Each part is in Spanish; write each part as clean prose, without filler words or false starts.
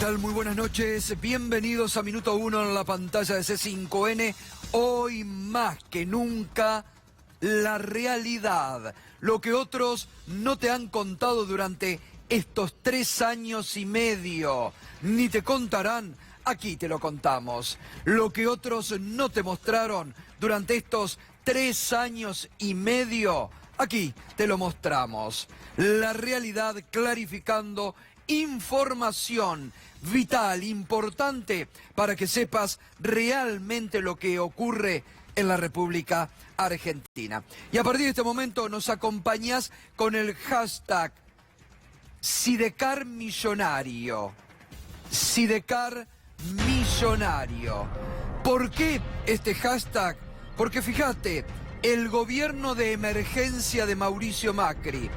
tal? Muy buenas noches. Bienvenidos a Minuto 1 en la pantalla de C5N. Hoy más que nunca, la realidad. Lo que otros no te han contado durante estos 3 años y medio. Ni te contarán, aquí te lo contamos. Lo que otros no te mostraron durante estos 3 años y medio, aquí te lo mostramos. La realidad clarificando información vital, importante, para que sepas realmente lo que ocurre en la República Argentina. Y a partir de este momento nos acompañás con el hashtag Sidecar Millonario. Sidecar Millonario. ¿Por qué este hashtag? Porque fíjate, el gobierno de emergencia de Mauricio Macri,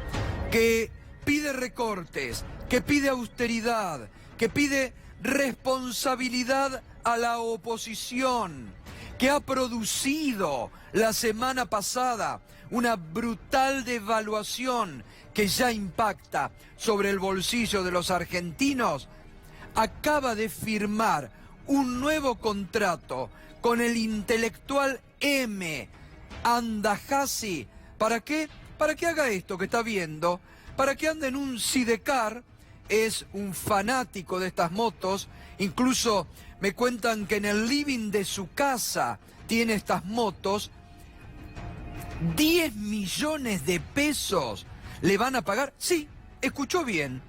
que pide recortes, que pide austeridad, que pide responsabilidad a la oposición, que ha producido la semana pasada una brutal devaluación que ya impacta sobre el bolsillo de los argentinos, acaba de firmar un nuevo contrato con el intelectual M. Andajasi. ¿Para qué? Para que haga esto que está viendo, para que ande en un sidecar. Es un fanático de estas motos, incluso me cuentan que en el living de su casa tiene estas motos. 10 millones de pesos le van a pagar, sí, escuchó bien,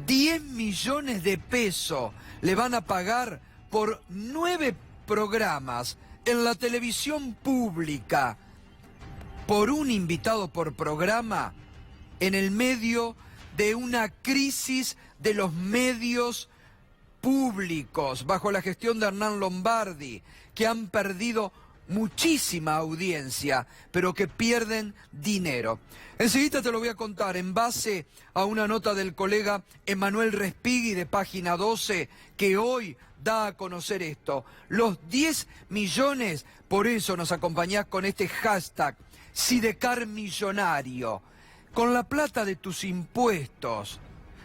10 millones de pesos le van a pagar por 9 programas en la televisión pública, por un invitado por programa, en el medio de una crisis de los medios públicos bajo la gestión de Hernán Lombardi, que han perdido muchísima audiencia, pero que pierden dinero. Enseguida te lo voy a contar en base a una nota del colega Emanuel Respighi de Página 12, que hoy da a conocer esto. Los 10 millones, por eso nos acompañás con este hashtag, Sidecar Millonario, con la plata de tus impuestos.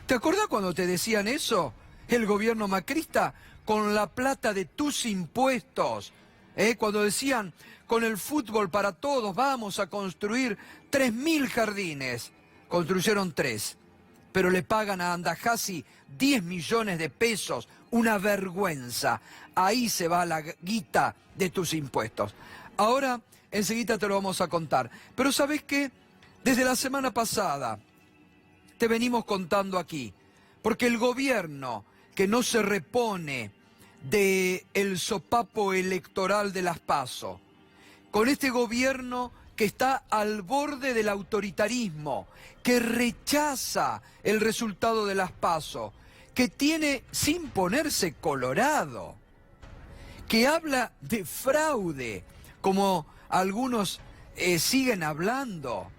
¿Te acordás cuando te decían eso? El gobierno macrista, con la plata de tus impuestos. Cuando decían, con el fútbol para todos vamos a construir 3.000 jardines. Construyeron 3, pero le pagan a Andajasi 10 millones de pesos. Una vergüenza. Ahí se va la guita de tus impuestos. Ahora, enseguida te lo vamos a contar. Pero ¿sabés qué? Desde la semana pasada te venimos contando aquí, porque el gobierno que no se repone del sopapo electoral de las PASO, con este gobierno que está al borde del autoritarismo, que rechaza el resultado de las PASO, que tiene sin ponerse colorado, que habla de fraude, como algunos siguen hablando.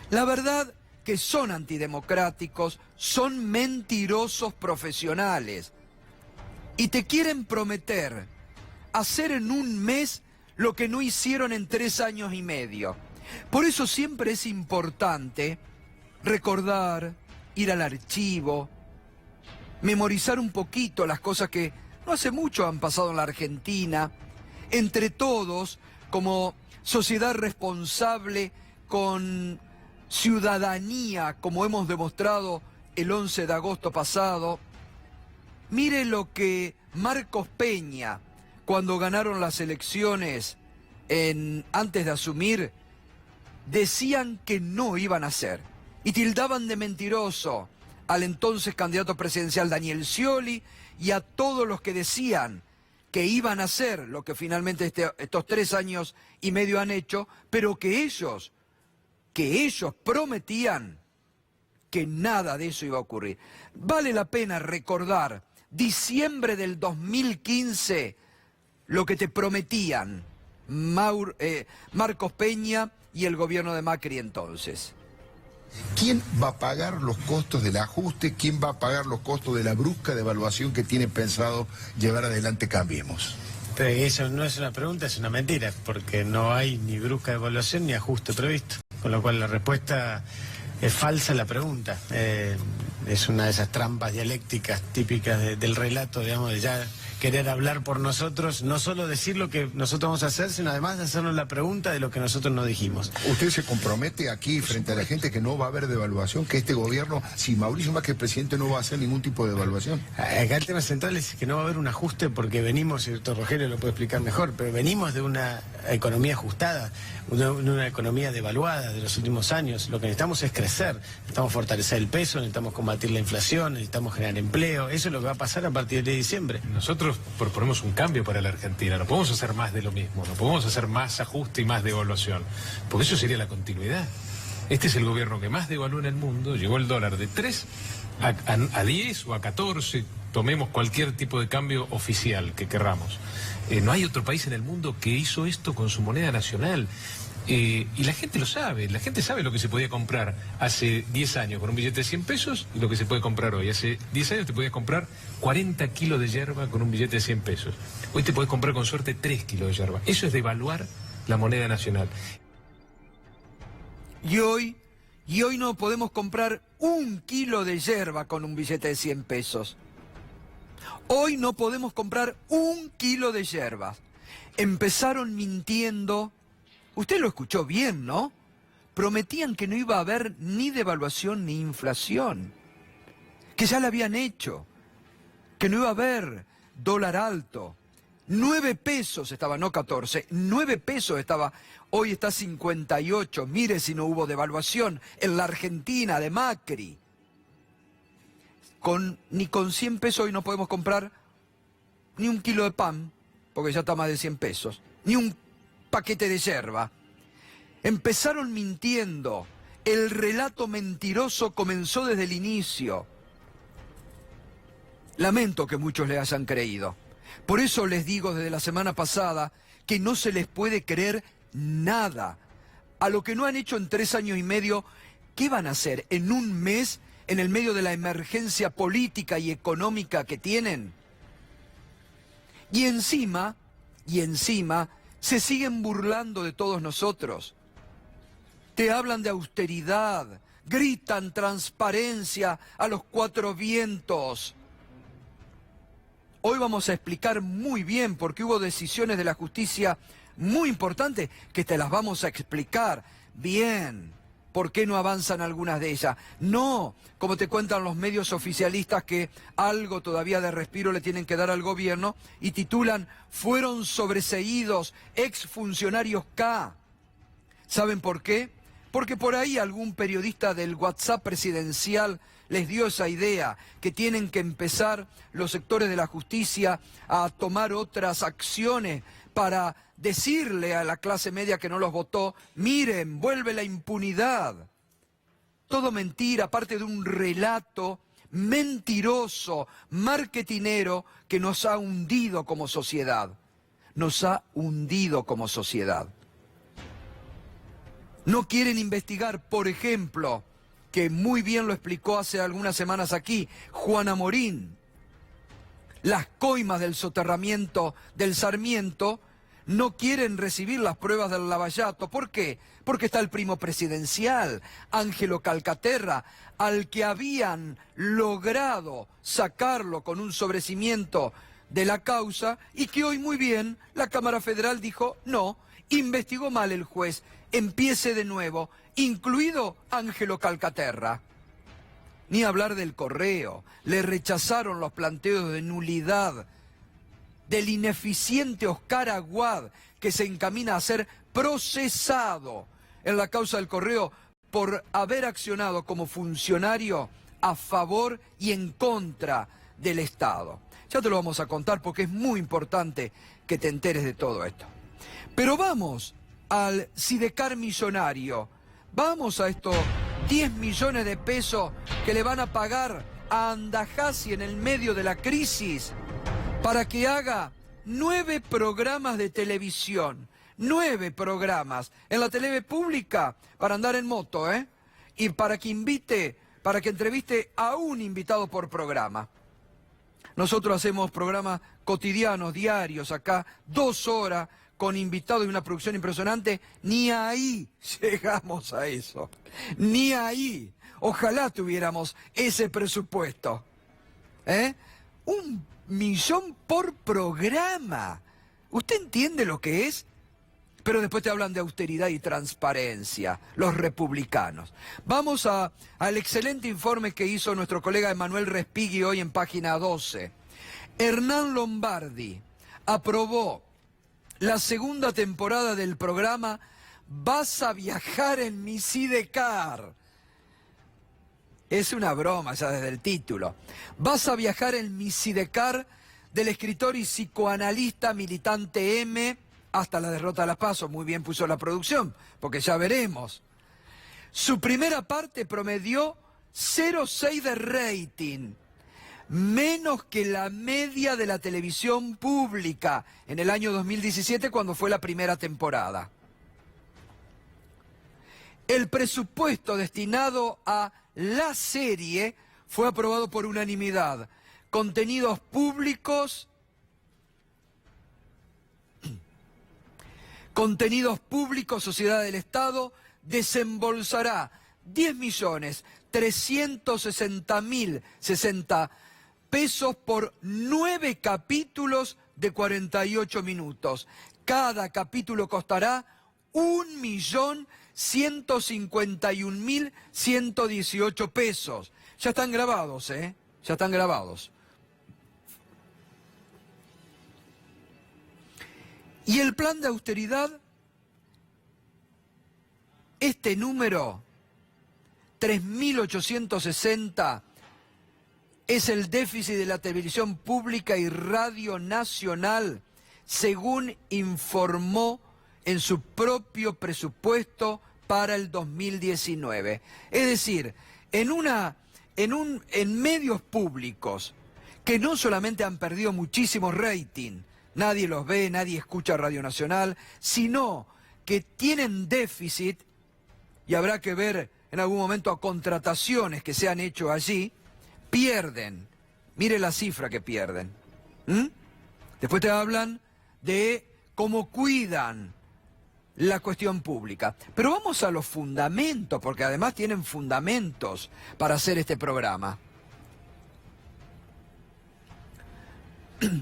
La verdad que son antidemocráticos, son mentirosos profesionales y te quieren prometer hacer en un mes lo que no hicieron en 3 años y medio. Por eso siempre es importante recordar, ir al archivo, memorizar un poquito las cosas que no hace mucho han pasado en la Argentina, entre todos, como sociedad responsable, con ciudadanía, como hemos demostrado el 11 de agosto pasado. Mire lo que Marcos Peña, cuando ganaron las elecciones antes de asumir, decían que no iban a hacer. Y tildaban de mentiroso al entonces candidato presidencial Daniel Scioli y a todos los que decían que iban a hacer lo que finalmente estos 3 años y medio han hecho, pero que ellos prometían que nada de eso iba a ocurrir. Vale la pena recordar, diciembre del 2015, lo que te prometían Marcos Peña y el gobierno de Macri entonces. ¿Quién va a pagar los costos del ajuste? ¿Quién va a pagar los costos de la brusca devaluación que tiene pensado llevar adelante Cambiemos? Pero eso no es una pregunta, es una mentira, porque no hay ni brusca devaluación ni ajuste previsto. Con lo cual la respuesta es falsa la pregunta. es una de esas trampas dialécticas típicas del relato, digamos, de ya querer hablar por nosotros, no solo decir lo que nosotros vamos a hacer, sino además hacernos la pregunta de lo que nosotros no dijimos. ¿Usted se compromete aquí frente a la gente que no va a haber devaluación, que este gobierno, si Mauricio Macri es presidente, no va a hacer ningún tipo de devaluación? Acá el tema central es que no va a haber un ajuste porque venimos, y el doctor Rogelio lo puede explicar mejor, pero venimos de una economía ajustada, una economía devaluada de los últimos años. Lo que necesitamos es crecer, necesitamos fortalecer el peso, necesitamos combatir la inflación, necesitamos generar empleo. Eso es lo que va a pasar a partir de diciembre. Nosotros proponemos un cambio para la Argentina, no podemos hacer más de lo mismo, no podemos hacer más ajuste y más devaluación, porque eso sería la continuidad. Este es el gobierno que más devaluó en el mundo, llegó el dólar de 3 a 10 o a 14, tomemos cualquier tipo de cambio oficial que querramos. No hay otro país en el mundo que hizo esto con su moneda nacional. Y la gente lo sabe, la gente sabe lo que se podía comprar hace 10 años con un billete de 100 pesos y lo que se puede comprar hoy. Hace 10 años te podías comprar 40 kilos de yerba con un billete de 100 pesos. Hoy te podés comprar con suerte 3 kilos de yerba. Eso es devaluar la moneda nacional. Y hoy no podemos comprar 1 kilo de yerba con un billete de 100 pesos. Hoy no podemos comprar 1 kilo de yerba. Empezaron mintiendo. Usted lo escuchó bien, ¿no? Prometían que no iba a haber ni devaluación ni inflación, que ya la habían hecho, que no iba a haber dólar alto. 9 pesos estaba, no 14, 9 pesos estaba, hoy está 58. Mire si no hubo devaluación en la Argentina de Macri. Ni con 100 pesos hoy no podemos comprar ni 1 kilo de pan, porque ya está más de 100 pesos, ni un paquete de yerba. Empezaron mintiendo. El relato mentiroso comenzó desde el inicio. Lamento que muchos le hayan creído. Por eso les digo desde la semana pasada que no se les puede creer nada. A lo que no han hecho en 3 años y medio, ¿qué van a hacer en un mes en el medio de la emergencia política y económica que tienen? Y encima, se siguen burlando de todos nosotros. Te hablan de austeridad, gritan transparencia a los 4 vientos. Hoy vamos a explicar muy bien porque hubo decisiones de la justicia muy importantes que te las vamos a explicar bien. ¿Por qué no avanzan algunas de ellas? No, como te cuentan los medios oficialistas que algo todavía de respiro le tienen que dar al gobierno y titulan "Fueron sobreseídos exfuncionarios K". ¿Saben por qué? Porque por ahí algún periodista del WhatsApp presidencial les dio esa idea, que tienen que empezar los sectores de la justicia a tomar otras acciones para decirle a la clase media que no los votó: miren, vuelve la impunidad. Todo mentira, aparte de un relato mentiroso, marketinero, que nos ha hundido como sociedad. Nos ha hundido como sociedad. No quieren investigar, por ejemplo, que muy bien lo explicó hace algunas semanas aquí Juana Morín, las coimas del soterramiento del Sarmiento. No quieren recibir las pruebas del Lavallato. ¿Por qué? Porque está el primo presidencial, Ángelo Calcaterra, al que habían logrado sacarlo con un sobrecimiento de la causa y que hoy muy bien la Cámara Federal dijo no, investigó mal el juez, empiece de nuevo, incluido Ángelo Calcaterra. Ni hablar del Correo, le rechazaron los planteos de nulidad del ineficiente Oscar Aguad, que se encamina a ser procesado en la causa del Correo por haber accionado como funcionario a favor y en contra del Estado. Ya te lo vamos a contar porque es muy importante que te enteres de todo esto. Pero vamos al Sidecar millonario, vamos a estos 10 millones de pesos que le van a pagar a Andajasi en el medio de la crisis para que haga 9 programas de televisión, 9 programas en la tele pública para andar en moto, y para que entreviste a un invitado por programa. Nosotros hacemos programas cotidianos, diarios, acá, 2 horas, con invitados y una producción impresionante. Ni ahí llegamos a eso, ni ahí. Ojalá tuviéramos ese presupuesto. ¿Eh? 1 millón por programa. ¿Usted entiende lo que es? Pero después te hablan de austeridad y transparencia, los republicanos. Vamos al excelente informe que hizo nuestro colega Emanuel Respighi hoy en página 12. Hernán Lombardi aprobó la segunda temporada del programa Vas a viajar en mi Sidecar. Es una broma ya desde el título. Vas a viajar en mi Sidecar, del escritor y psicoanalista militante M, hasta la derrota de las PASO. Muy bien puso la producción, porque ya veremos. Su primera parte promedió 0,6 de rating, menos que la media de la televisión pública en el año 2017, cuando fue la primera temporada. El presupuesto destinado a la serie fue aprobado por unanimidad. Contenidos públicos, Sociedad del Estado, desembolsará 10.360.060 pesos por 9 capítulos de 48 minutos. Cada capítulo costará 1.151.118 pesos. Ya están grabados, ¿eh? Ya están grabados. Y el plan de austeridad, este número, 3.860, es el déficit de la televisión pública y radio nacional, según informó en su propio presupuesto para el 2019. Es decir, en medios públicos que no solamente han perdido muchísimo rating, nadie los ve, nadie escucha Radio Nacional, sino que tienen déficit, y habrá que ver en algún momento a contrataciones que se han hecho allí, pierden. Mire la cifra que pierden. Después te hablan de cómo cuidan la cuestión pública. Pero vamos a los fundamentos, porque además tienen fundamentos para hacer este programa.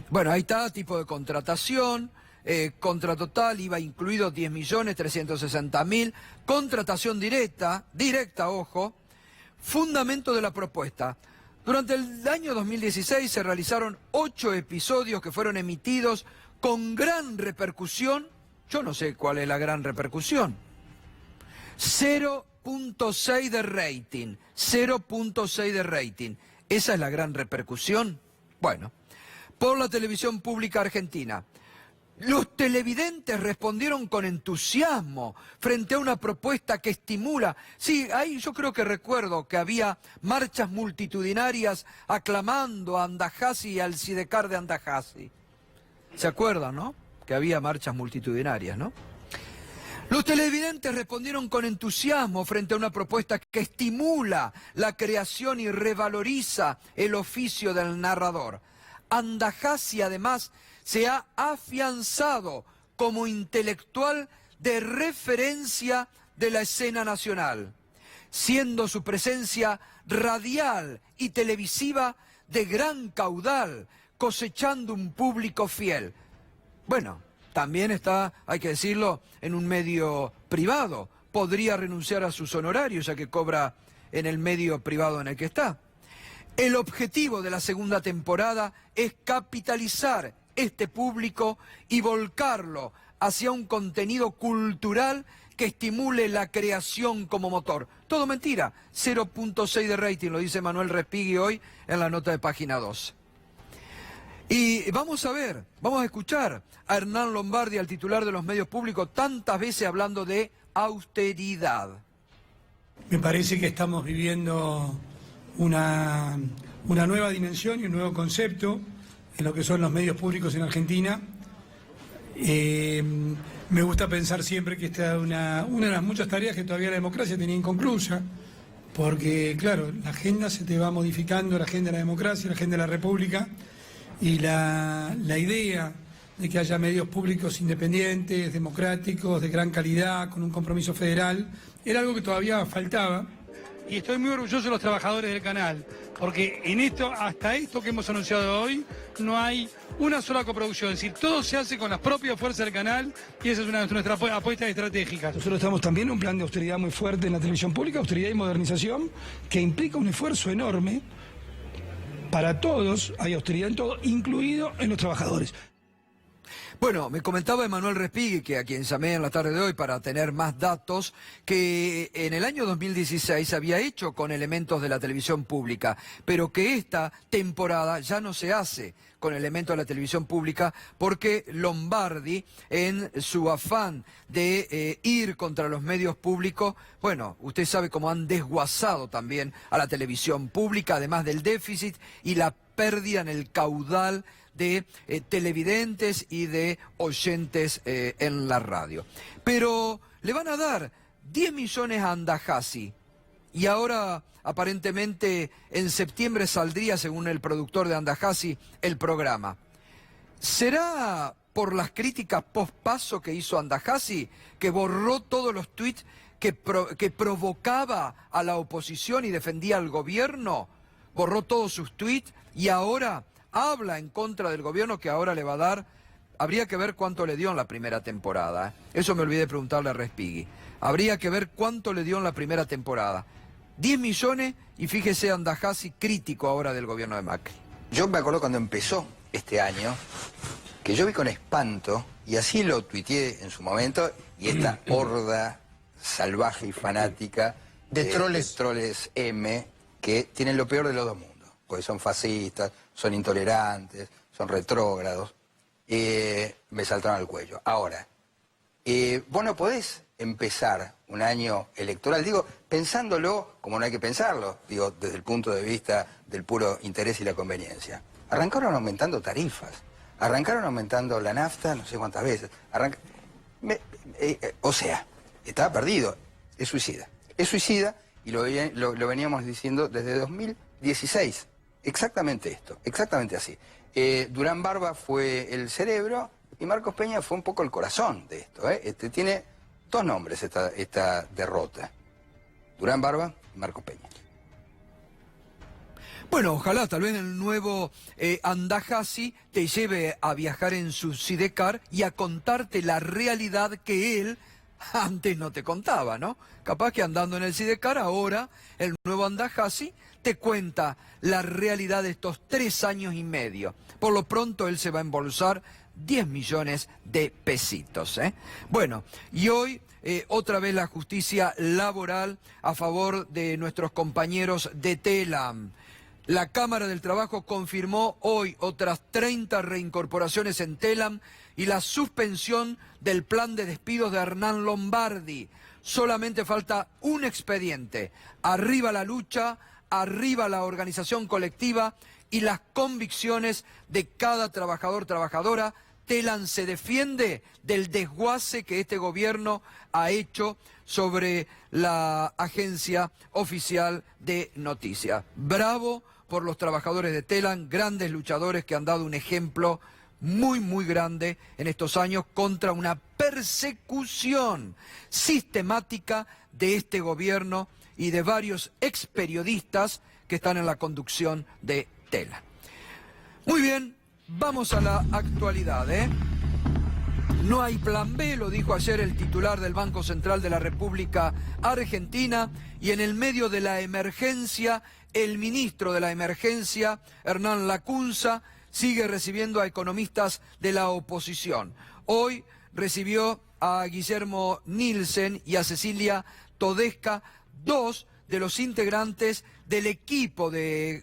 Bueno, ahí está, tipo de contratación, contra total, IVA incluido 10.360.000, contratación directa, ojo, fundamento de la propuesta. Durante el año 2016 se realizaron 8 episodios que fueron emitidos con gran repercusión. Yo no sé cuál es la gran repercusión. 0.6 de rating, 0.6 de rating. ¿Esa es la gran repercusión? Bueno, por la televisión pública argentina. Los televidentes respondieron con entusiasmo frente a una propuesta que estimula. Sí, ahí yo creo que recuerdo que había marchas multitudinarias aclamando a Andajasi y al Sidecar de Andajasi. ¿Se acuerdan, no? Que había marchas multitudinarias, ¿no? Los televidentes respondieron con entusiasmo frente a una propuesta que estimula la creación y revaloriza el oficio del narrador. Andajasi, además, se ha afianzado como intelectual de referencia de la escena nacional, siendo su presencia radial y televisiva de gran caudal, cosechando un público fiel. Bueno, también está, hay que decirlo, en un medio privado. Podría renunciar a sus honorarios, ya que cobra en el medio privado en el que está. El objetivo de la segunda temporada es capitalizar este público y volcarlo hacia un contenido cultural que estimule la creación como motor. Todo mentira, 0.6 de rating, lo dice Manuel Respighi hoy en la nota de página 2. Y vamos a ver, vamos a escuchar a Hernán Lombardi, al titular de los medios públicos, tantas veces hablando de austeridad. Me parece que estamos viviendo una nueva dimensión y un nuevo concepto en lo que son los medios públicos en Argentina. Me gusta pensar siempre que esta es una de las muchas tareas que todavía la democracia tenía inconclusa, porque claro, la agenda se te va modificando, la agenda de la democracia, la agenda de la república, y la idea de que haya medios públicos independientes, democráticos, de gran calidad, con un compromiso federal, era algo que todavía faltaba y estoy muy orgulloso de los trabajadores del canal, porque en esto, hasta esto que hemos anunciado hoy, no hay una sola coproducción, es decir, todo se hace con las propias fuerzas del canal y esa es una de nuestras apuestas estratégicas. Nosotros estamos también en un plan de austeridad muy fuerte en la televisión pública, austeridad y modernización, que implica un esfuerzo enorme para todos, hay austeridad en todo, incluido en los trabajadores. Bueno, me comentaba Emanuel Respighi, que a quien llamé en la tarde de hoy para tener más datos, que en el año 2016 había hecho con elementos de la televisión pública, pero que esta temporada ya no se hace con elementos de la televisión pública porque Lombardi, en su afán de ir contra los medios públicos, bueno, usted sabe cómo han desguazado también a la televisión pública, además del déficit y la pérdida en el caudal de televidentes y de oyentes en la radio. Pero le van a dar 10 millones a Andajasi y ahora aparentemente en septiembre saldría, según el productor de Andajasi, el programa. ¿Será por las críticas post-paso que hizo Andajasi, que borró todos los tuits que provocaba a la oposición y defendía al gobierno? Borró todos sus tuits y ahora habla en contra del gobierno, que ahora le va a dar, habría que ver cuánto le dio en la primera temporada. Eso me olvidé de preguntarle a Respighi. Habría que ver cuánto le dio en la primera temporada. 10 millones y fíjese Andajasi crítico ahora del gobierno de Macri. Yo me acuerdo cuando empezó este año, que yo vi con espanto, y así lo tuiteé en su momento, y esta horda salvaje y fanática de troles M, que tienen lo peor de los dos mundos. Porque son fascistas, son intolerantes, son retrógrados, me saltaron al cuello. Ahora, vos no podés empezar un año electoral, digo, pensándolo como no hay que pensarlo, digo, desde el punto de vista del puro interés y la conveniencia. Arrancaron aumentando tarifas, arrancaron aumentando la nafta no sé cuántas veces, o sea, estaba perdido, es suicida y lo veníamos diciendo desde 2016. Exactamente esto, exactamente así. Durán Barba fue el cerebro y Marcos Peña fue un poco el corazón de esto. Tiene dos nombres esta derrota. Durán Barba y Marcos Peña. Bueno, ojalá tal vez el nuevo Andajasi te lleve a viajar en su sidecar y a contarte la realidad que él antes no te contaba, ¿no? Capaz que andando en el sidecar ahora el nuevo Andajasi te cuenta la realidad de estos 3 años y medio. Por lo pronto él se va a embolsar 10 millones de pesitos. Bueno, y hoy otra vez la justicia laboral a favor de nuestros compañeros de Telam. La Cámara del Trabajo confirmó hoy otras 30 reincorporaciones en Telam y la suspensión del plan de despidos de Hernán Lombardi. Solamente falta un expediente. Arriba la lucha, arriba la organización colectiva y las convicciones de cada trabajador, trabajadora. Telam se defiende del desguace que este gobierno ha hecho sobre la agencia oficial de noticias. Bravo por los trabajadores de Telam, grandes luchadores que han dado un ejemplo muy, muy grande en estos años contra una persecución sistemática de este gobierno y de varios ex periodistas que están en la conducción de Telam. Muy bien, vamos a la actualidad, No hay plan B, lo dijo ayer el titular del Banco Central de la República Argentina, y en el medio de la emergencia, el ministro de la emergencia, Hernán Lacunza, sigue recibiendo a economistas de la oposición. Hoy recibió a Guillermo Nielsen y a Cecilia Todesca, 2 de los integrantes del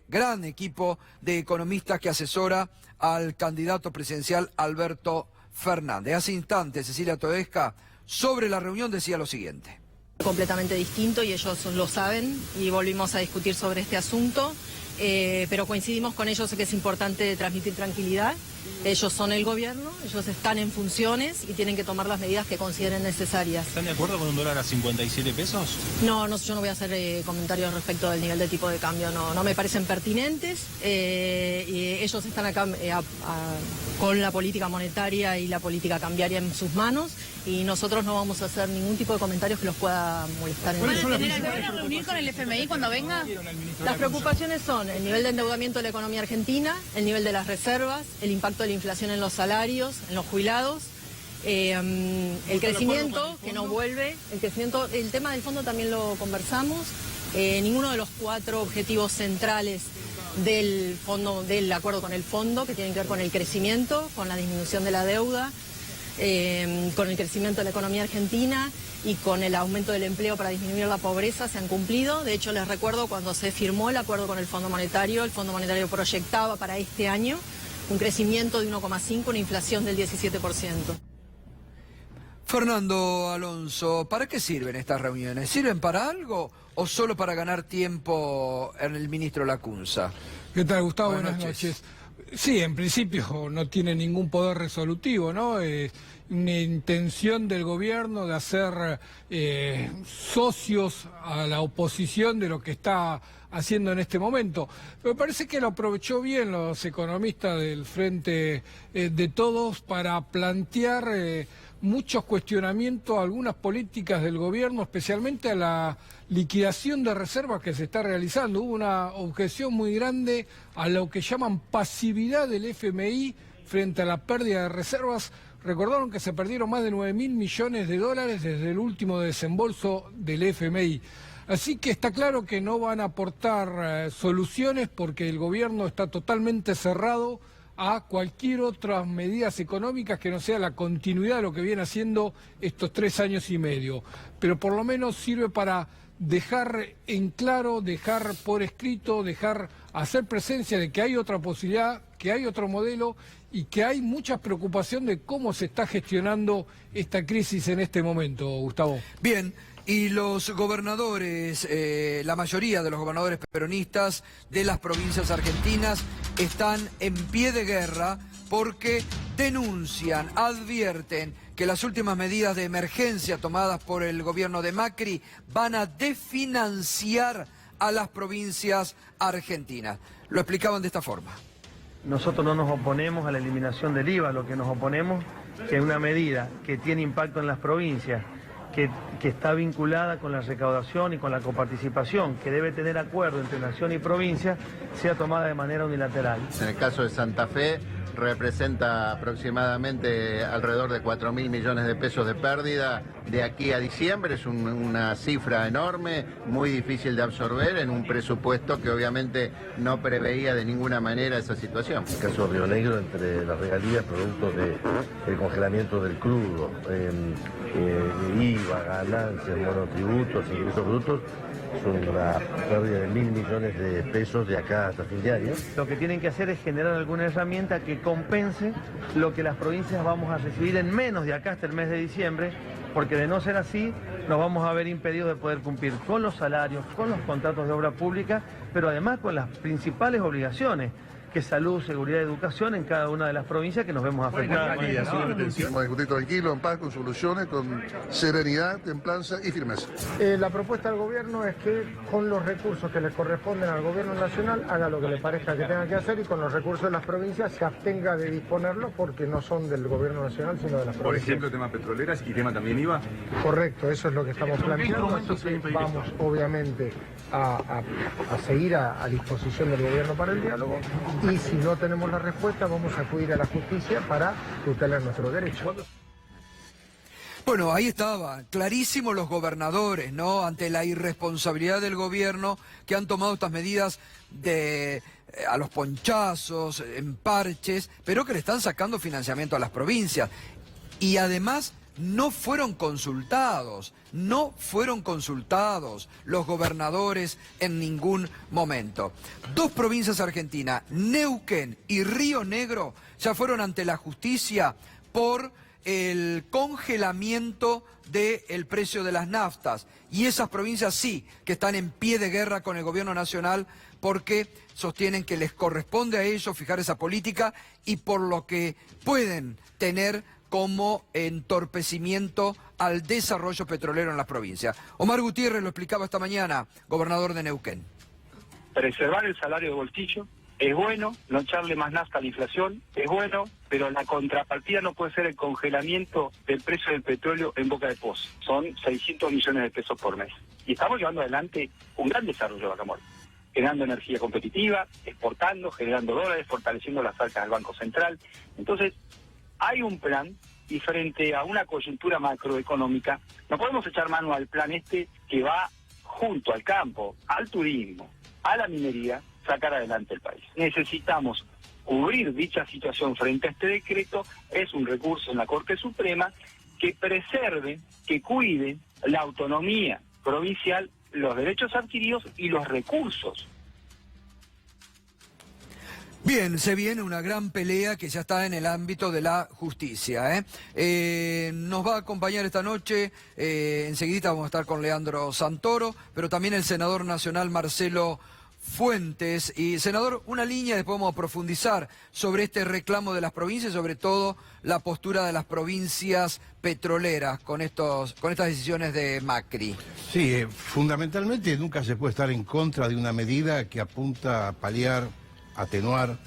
gran equipo de economistas que asesora al candidato presidencial Alberto Fernández. Hace instantes, Cecilia Todesca, sobre la reunión decía lo siguiente. Completamente distinto y ellos lo saben y volvimos a discutir sobre este asunto, pero coincidimos con ellos en que es importante transmitir tranquilidad Ellos son el gobierno, ellos están en funciones y tienen que tomar las medidas que consideren necesarias. ¿Están de acuerdo con un dólar a 57 pesos? No, yo no voy a hacer comentarios respecto del nivel de tipo de cambio, no me parecen pertinentes. Y ellos están acá con la política monetaria y la política cambiaria en sus manos y nosotros no vamos a hacer ningún tipo de comentarios que los pueda molestar. ¿Van a reunir con el FMI cuando venga? Las preocupaciones son el nivel de endeudamiento de la economía argentina, el nivel de las reservas, el impacto de la inflación en los salarios, en los jubilados, el crecimiento que no vuelve, el tema del fondo también lo conversamos, ninguno de los 4 objetivos centrales del fondo, del acuerdo con el fondo, que tienen que ver con el crecimiento, con la disminución de la deuda, con el crecimiento de la economía argentina y con el aumento del empleo para disminuir la pobreza, se han cumplido. De hecho, les recuerdo cuando se firmó el acuerdo con el Fondo Monetario proyectaba para este año un crecimiento de 1,5, una inflación del 17%. Fernando Alonso, ¿para qué sirven estas reuniones? ¿Sirven para algo o solo para ganar tiempo en el ministro Lacunza? ¿Qué tal, Gustavo? Buenas noches. Sí, en principio no tiene ningún poder resolutivo, ¿no? Una intención del gobierno de hacer socios a la oposición de lo que está haciendo en este momento. Me parece que lo aprovechó bien los economistas del Frente de Todos para plantear muchos cuestionamientos a algunas políticas del gobierno, especialmente a la liquidación de reservas que se está realizando. Hubo una objeción muy grande a lo que llaman pasividad del FMI frente a la pérdida de reservas. Recordaron que se perdieron más de 9.000 millones de dólares desde el último desembolso del FMI. Así que está claro que no van a aportar soluciones porque el gobierno está totalmente cerrado a cualquier otras medidas económicas que no sea la continuidad de lo que viene haciendo estos 3 años y medio. Pero por lo menos sirve para dejar en claro, dejar por escrito, hacer presencia de que hay otra posibilidad, que hay otro modelo y que hay mucha preocupación de cómo se está gestionando esta crisis en este momento, Gustavo. Bien. Y los gobernadores, la mayoría de los gobernadores peronistas de las provincias argentinas están en pie de guerra porque denuncian, advierten que las últimas medidas de emergencia tomadas por el gobierno de Macri van a desfinanciar a las provincias argentinas. Lo explicaban de esta forma. Nosotros no nos oponemos a la eliminación del IVA, lo que nos oponemos es que una medida que tiene impacto en las provincias, que está vinculada con la recaudación y con la coparticipación, que debe tener acuerdo entre nación y provincia, sea tomada de manera unilateral. En el caso de Santa Fe representa aproximadamente alrededor de 4.000 millones de pesos de pérdida de aquí a diciembre. Es una cifra enorme, muy difícil de absorber en un presupuesto que obviamente no preveía de ninguna manera esa situación. En el caso de Río Negro, entre las regalías producto del congelamiento del crudo, IVA, ganancias, monotributos, ingresos brutos, son una pérdida de 1.000 millones de pesos de acá hasta fin de año. Lo que tienen que hacer es generar alguna herramienta que compense lo que las provincias vamos a recibir en menos de acá hasta el mes de diciembre, porque de no ser así nos vamos a ver impedidos de poder cumplir con los salarios, con los contratos de obra pública, pero además con las principales obligaciones, que es salud, seguridad y educación en cada una de las provincias que nos vemos afectadas. Vamos a discutir tranquilo, en paz, con soluciones, con serenidad, templanza y firmeza. La propuesta del gobierno es que con los recursos que le corresponden al gobierno nacional haga lo que le parezca que tenga que hacer y con los recursos de las provincias se abstenga de disponerlos porque no son del gobierno nacional sino de las provincias. Por ejemplo, tema petroleras y tema también IVA. Correcto, eso es lo que estamos planteando, así que vamos obviamente a seguir a disposición del gobierno para el diálogo. Y si no tenemos la respuesta, vamos a acudir a la justicia para tutelar nuestros derechos. Bueno, ahí estaba, clarísimo los gobernadores, ¿no? Ante la irresponsabilidad del gobierno que han tomado estas medidas a los ponchazos, en parches, pero que le están sacando financiamiento a las provincias. Y además no fueron consultados los gobernadores en ningún momento. 2 provincias argentinas, Neuquén y Río Negro, ya fueron ante la justicia por el congelamiento del precio de las naftas. Y esas provincias sí que están en pie de guerra con el gobierno nacional porque sostienen que les corresponde a ellos fijar esa política y por lo que pueden tener como entorpecimiento al desarrollo petrolero en las provincias. Omar Gutiérrez lo explicaba esta mañana, gobernador de Neuquén. Preservar el salario de bolsillo es bueno, no echarle más nafta a la inflación es bueno, pero la contrapartida no puede ser el congelamiento del precio del petróleo en boca de pozo. Son 600 millones de pesos por mes. Y estamos llevando adelante un gran desarrollo de Vaca Muerta, generando energía competitiva, exportando, generando dólares, fortaleciendo las arcas del Banco Central. Entonces, hay un plan y frente a una coyuntura macroeconómica, no podemos echar mano al plan que va junto al campo, al turismo, a la minería, sacar adelante el país. Necesitamos cubrir dicha situación frente a este decreto, es un recurso en la Corte Suprema que preserve, que cuide la autonomía provincial, los derechos adquiridos y los recursos. Bien, se viene una gran pelea que ya está en el ámbito de la justicia. Nos va a acompañar esta noche, enseguida vamos a estar con Leandro Santoro, pero también el senador nacional Marcelo Fuentes. Y senador, una línea, después vamos a profundizar sobre este reclamo de las provincias, sobre todo la postura de las provincias petroleras con estas decisiones de Macri. Sí, fundamentalmente nunca se puede estar en contra de una medida que apunta a paliar, atenuar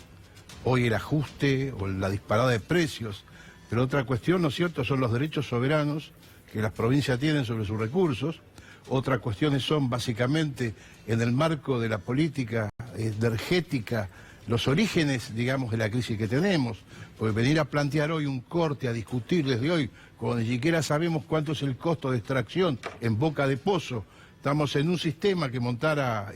hoy el ajuste o la disparada de precios, pero otra cuestión, ¿no es cierto?, son los derechos soberanos que las provincias tienen sobre sus recursos. Otras cuestiones son básicamente en el marco de la política energética, los orígenes, digamos, de la crisis que tenemos, porque venir a plantear hoy un corte, a discutir desde hoy, cuando ni siquiera sabemos cuánto es el costo de extracción en boca de pozo, estamos en un sistema que montara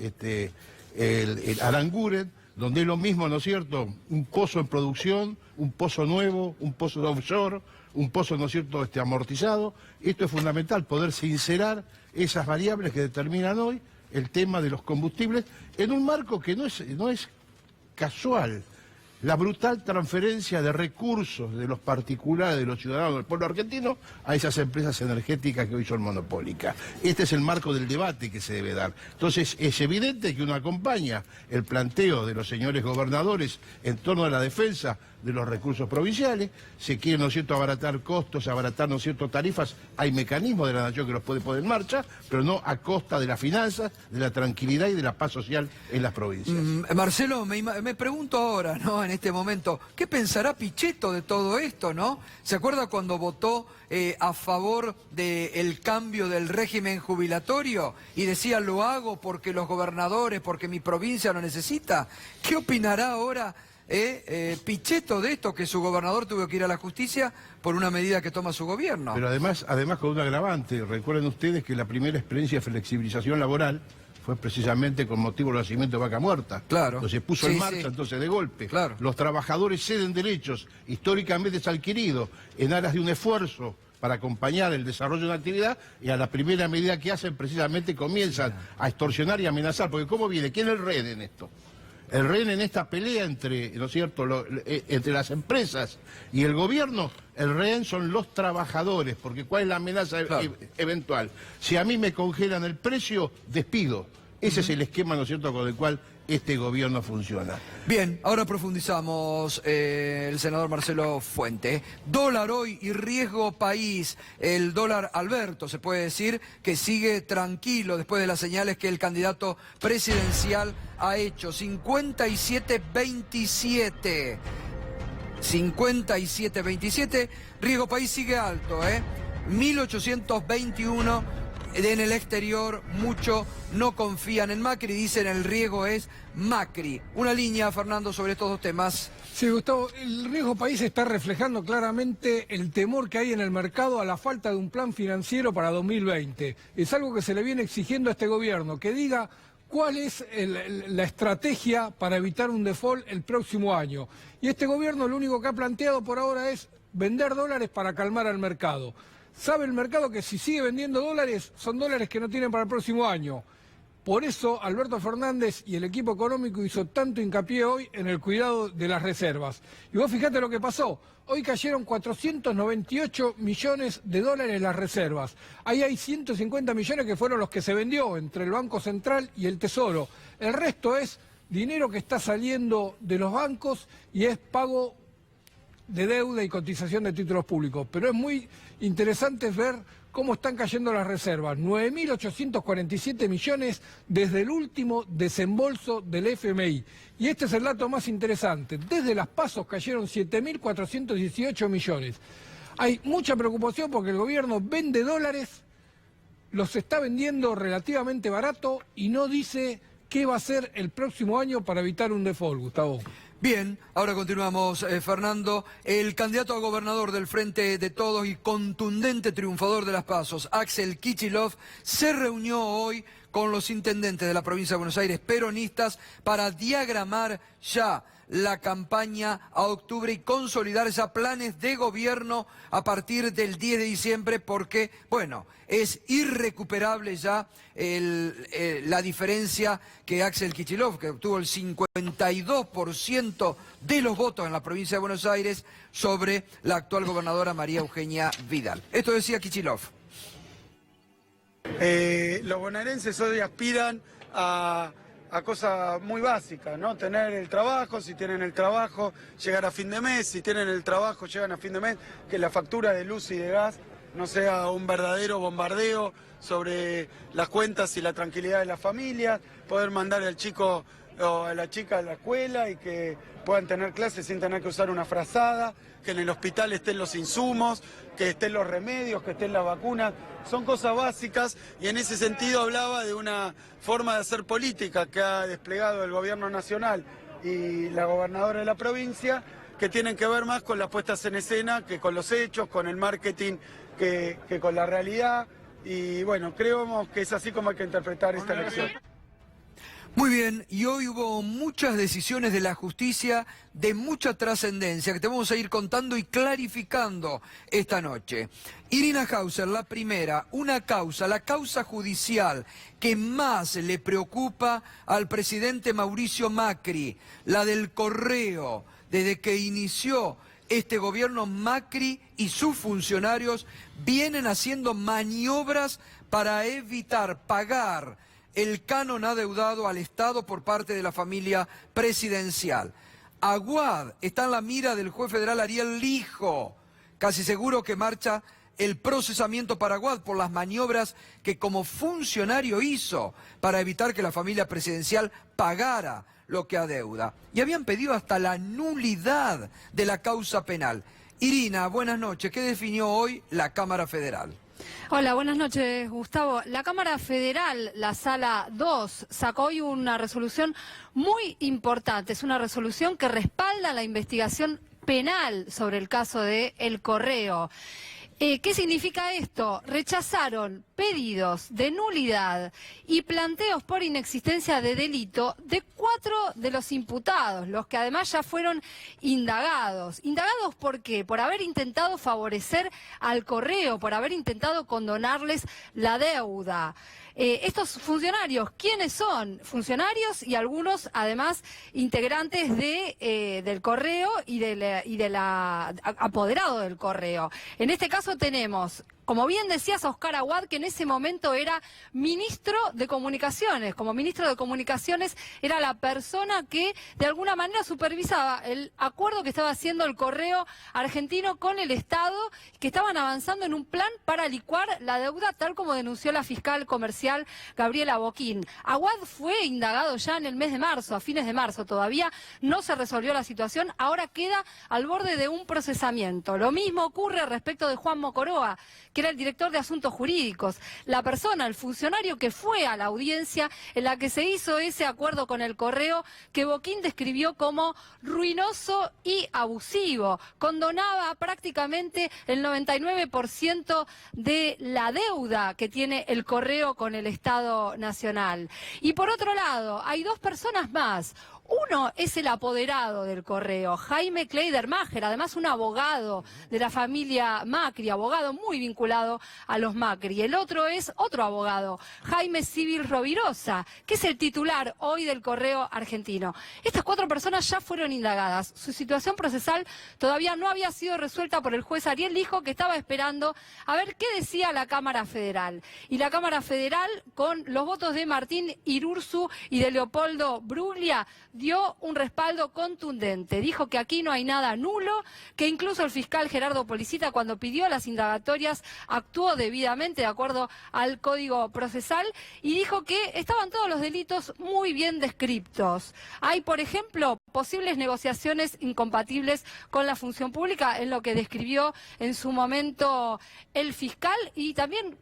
el Aranguren, donde es lo mismo, ¿no es cierto?, un pozo en producción, un pozo nuevo, un pozo de offshore, un pozo, ¿no es cierto?, amortizado. Esto es fundamental, poder sincerar esas variables que determinan hoy el tema de los combustibles en un marco que no es casual. La brutal transferencia de recursos de los particulares, de los ciudadanos del pueblo argentino, a esas empresas energéticas que hoy son monopólicas. Este es el marco del debate que se debe dar. Entonces, es evidente que uno acompaña el planteo de los señores gobernadores en torno a la defensa de los recursos provinciales. Se quiere, ¿no es cierto?, abaratar costos, abaratar, ¿no es cierto?, tarifas. Hay mecanismos de la nación que los puede poner en marcha, pero no a costa de las finanzas, de la tranquilidad y de la paz social en las provincias. Marcelo, me pregunto ahora, ¿no?, en este momento, ¿qué pensará Pichetto de todo esto, no? ¿Se acuerda cuando votó a favor del cambio del régimen jubilatorio y decía, lo hago porque los gobernadores, porque mi provincia lo necesita? ¿Qué opinará ahora Pichetto de esto, que su gobernador tuvo que ir a la justicia por una medida que toma su gobierno? Pero además con un agravante. Recuerden ustedes que la primera experiencia de flexibilización laboral fue precisamente con motivo del nacimiento de Vaca Muerta. Claro. Entonces puso en marcha, entonces de golpe. Claro. Los trabajadores ceden derechos históricamente adquiridos en aras de un esfuerzo para acompañar el desarrollo de una actividad, y a la primera medida que hacen precisamente comienzan a extorsionar y amenazar. Porque ¿cómo viene? ¿Quién es el rehén en esto? El rehén en esta pelea entre, ¿no es cierto?, entre las empresas y el gobierno, el rehén son los trabajadores, porque ¿cuál es la amenaza eventual? Si a mí me congelan el precio, despido. Ese es el esquema, ¿no es cierto?, con el cual este gobierno funciona. Bien, ahora profundizamos, el senador Marcelo Fuentes. Dólar hoy y riesgo país. El dólar Alberto, se puede decir, que sigue tranquilo después de las señales que el candidato presidencial ha hecho. 57.27. 57.27. Riesgo país sigue alto, 1821. En el exterior, mucho no confían en Macri, dicen el riesgo es Macri. Una línea, Fernando, sobre estos dos temas. Sí, Gustavo, el riesgo país está reflejando claramente el temor que hay en el mercado a la falta de un plan financiero para 2020. Es algo que se le viene exigiendo a este gobierno, que diga cuál es la estrategia para evitar un default el próximo año. Y este gobierno lo único que ha planteado por ahora es vender dólares para calmar al mercado. Sabe el mercado que si sigue vendiendo dólares, son dólares que no tienen para el próximo año. Por eso Alberto Fernández y el equipo económico hizo tanto hincapié hoy en el cuidado de las reservas. Y vos fijate lo que pasó. Hoy cayeron 498 millones de dólares las reservas. Ahí hay 150 millones que fueron los que se vendió entre el Banco Central y el Tesoro. El resto es dinero que está saliendo de los bancos y es pago de deuda y cotización de títulos públicos. Pero es muy interesante ver cómo están cayendo las reservas. 9.847 millones desde el último desembolso del FMI. Y este es el dato más interesante. Desde las PASO cayeron 7.418 millones. Hay mucha preocupación porque el gobierno vende dólares, los está vendiendo relativamente barato y no dice qué va a hacer el próximo año para evitar un default, Gustavo. Bien, ahora continuamos, Fernando. El candidato a gobernador del Frente de Todos y contundente triunfador de las PASO, Axel Kicillof, se reunió hoy con los intendentes de la provincia de Buenos Aires peronistas para diagramar ya la campaña a octubre y consolidar ya planes de gobierno a partir del 10 de diciembre porque, bueno, es irrecuperable ya la diferencia que Axel Kicillof, que obtuvo el 52% de los votos en la provincia de Buenos Aires, sobre la actual gobernadora María Eugenia Vidal. Esto decía Kicillof. Los bonaerenses hoy aspiran a cosas muy básicas, ¿no? Tener el trabajo, si tienen el trabajo, llegar a fin de mes, si tienen el trabajo, llegan a fin de mes, que la factura de luz y de gas no sea un verdadero bombardeo sobre las cuentas y la tranquilidad de las familias, poder mandar al chico o a la chica a la escuela y que puedan tener clases sin tener que usar una frazada, que en el hospital estén los insumos, que estén los remedios, que estén las vacunas. Son cosas básicas y en ese sentido hablaba de una forma de hacer política que ha desplegado el gobierno nacional y la gobernadora de la provincia, que tienen que ver más con las puestas en escena que con los hechos, con el marketing, que con la realidad. Y bueno, creemos que es así como hay que interpretar esta elección. Muy bien, y hoy hubo muchas decisiones de la justicia de mucha trascendencia que te vamos a ir contando y clarificando esta noche. Irina Hauser, la primera, la causa judicial que más le preocupa al presidente Mauricio Macri, la del correo. Desde que inició este gobierno, Macri y sus funcionarios vienen haciendo maniobras para evitar pagar el canon adeudado al Estado por parte de la familia presidencial. Aguad está en la mira del juez federal Ariel Lijo. Casi seguro que marcha el procesamiento para Aguad por las maniobras que como funcionario hizo para evitar que la familia presidencial pagara lo que adeuda. Y habían pedido hasta la nulidad de la causa penal. Irina, buenas noches. ¿Qué definió hoy la Cámara Federal? Hola, buenas noches, Gustavo. La Cámara Federal, la Sala 2, sacó hoy una resolución muy importante. Es una resolución que respalda la investigación penal sobre el caso de El Correo. ¿Qué significa esto? Rechazaron pedidos de nulidad y planteos por inexistencia de delito de 4 de los imputados, los que además ya fueron indagados. ¿Indagados por qué? Por haber intentado favorecer al Correo, por haber intentado condonarles la deuda. Estos funcionarios, ¿quiénes son? Funcionarios y algunos, además, integrantes del Correo y apoderado del Correo. En este caso tenemos, como bien decías, a Oscar Aguad, que en ese momento era ministro de Comunicaciones. Como ministro de Comunicaciones era la persona que de alguna manera supervisaba el acuerdo que estaba haciendo el Correo argentino con el Estado, que estaban avanzando en un plan para licuar la deuda, tal como denunció la fiscal comercial Gabriela Boquín. Aguad fue indagado ya en el mes de marzo, a fines de marzo. Todavía no se resolvió la situación, ahora queda al borde de un procesamiento. Lo mismo ocurre respecto de Juan Mocoroa, que era el director de Asuntos Jurídicos, la persona, el funcionario que fue a la audiencia en la que se hizo ese acuerdo con el Correo que Boquín describió como ruinoso y abusivo. Condonaba prácticamente el 99% de la deuda que tiene el Correo con el Estado Nacional. Y por otro lado, hay 2 personas más. Uno es el apoderado del Correo, Jaime Kleidermacher, además un abogado de la familia Macri, abogado muy vinculado a los Macri. El otro es otro abogado, Jaime Civil Rovirosa, que es el titular hoy del Correo argentino. Estas 4 personas ya fueron indagadas. Su situación procesal todavía no había sido resuelta por el juez Ariel Lijo, que estaba esperando a ver qué decía la Cámara Federal. Y la Cámara Federal, con los votos de Martín Irurzu y de Leopoldo Bruglia, dio un respaldo contundente. Dijo que aquí no hay nada nulo, que incluso el fiscal Gerardo Policita, cuando pidió las indagatorias, actuó debidamente de acuerdo al Código Procesal, y dijo que estaban todos los delitos muy bien descriptos. Hay, por ejemplo, posibles negociaciones incompatibles con la función pública, en lo que describió en su momento el fiscal, y también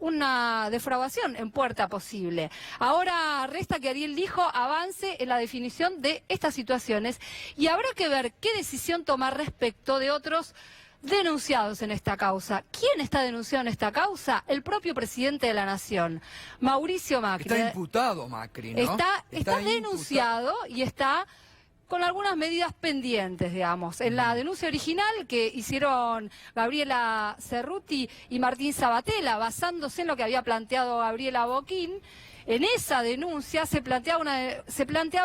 una defraudación en puerta posible. Ahora resta que Ariel Lijo avance en la definición de estas situaciones, y habrá que ver qué decisión tomar respecto de otros denunciados en esta causa. ¿Quién está denunciado en esta causa? El propio presidente de la Nación, Mauricio Macri. Está imputado Macri, ¿no? Está denunciado y está con algunas medidas pendientes, digamos. En la denuncia original que hicieron Gabriela Cerruti y Martín Sabatella, basándose en lo que había planteado Gabriela Boquín, en esa denuncia se planteaba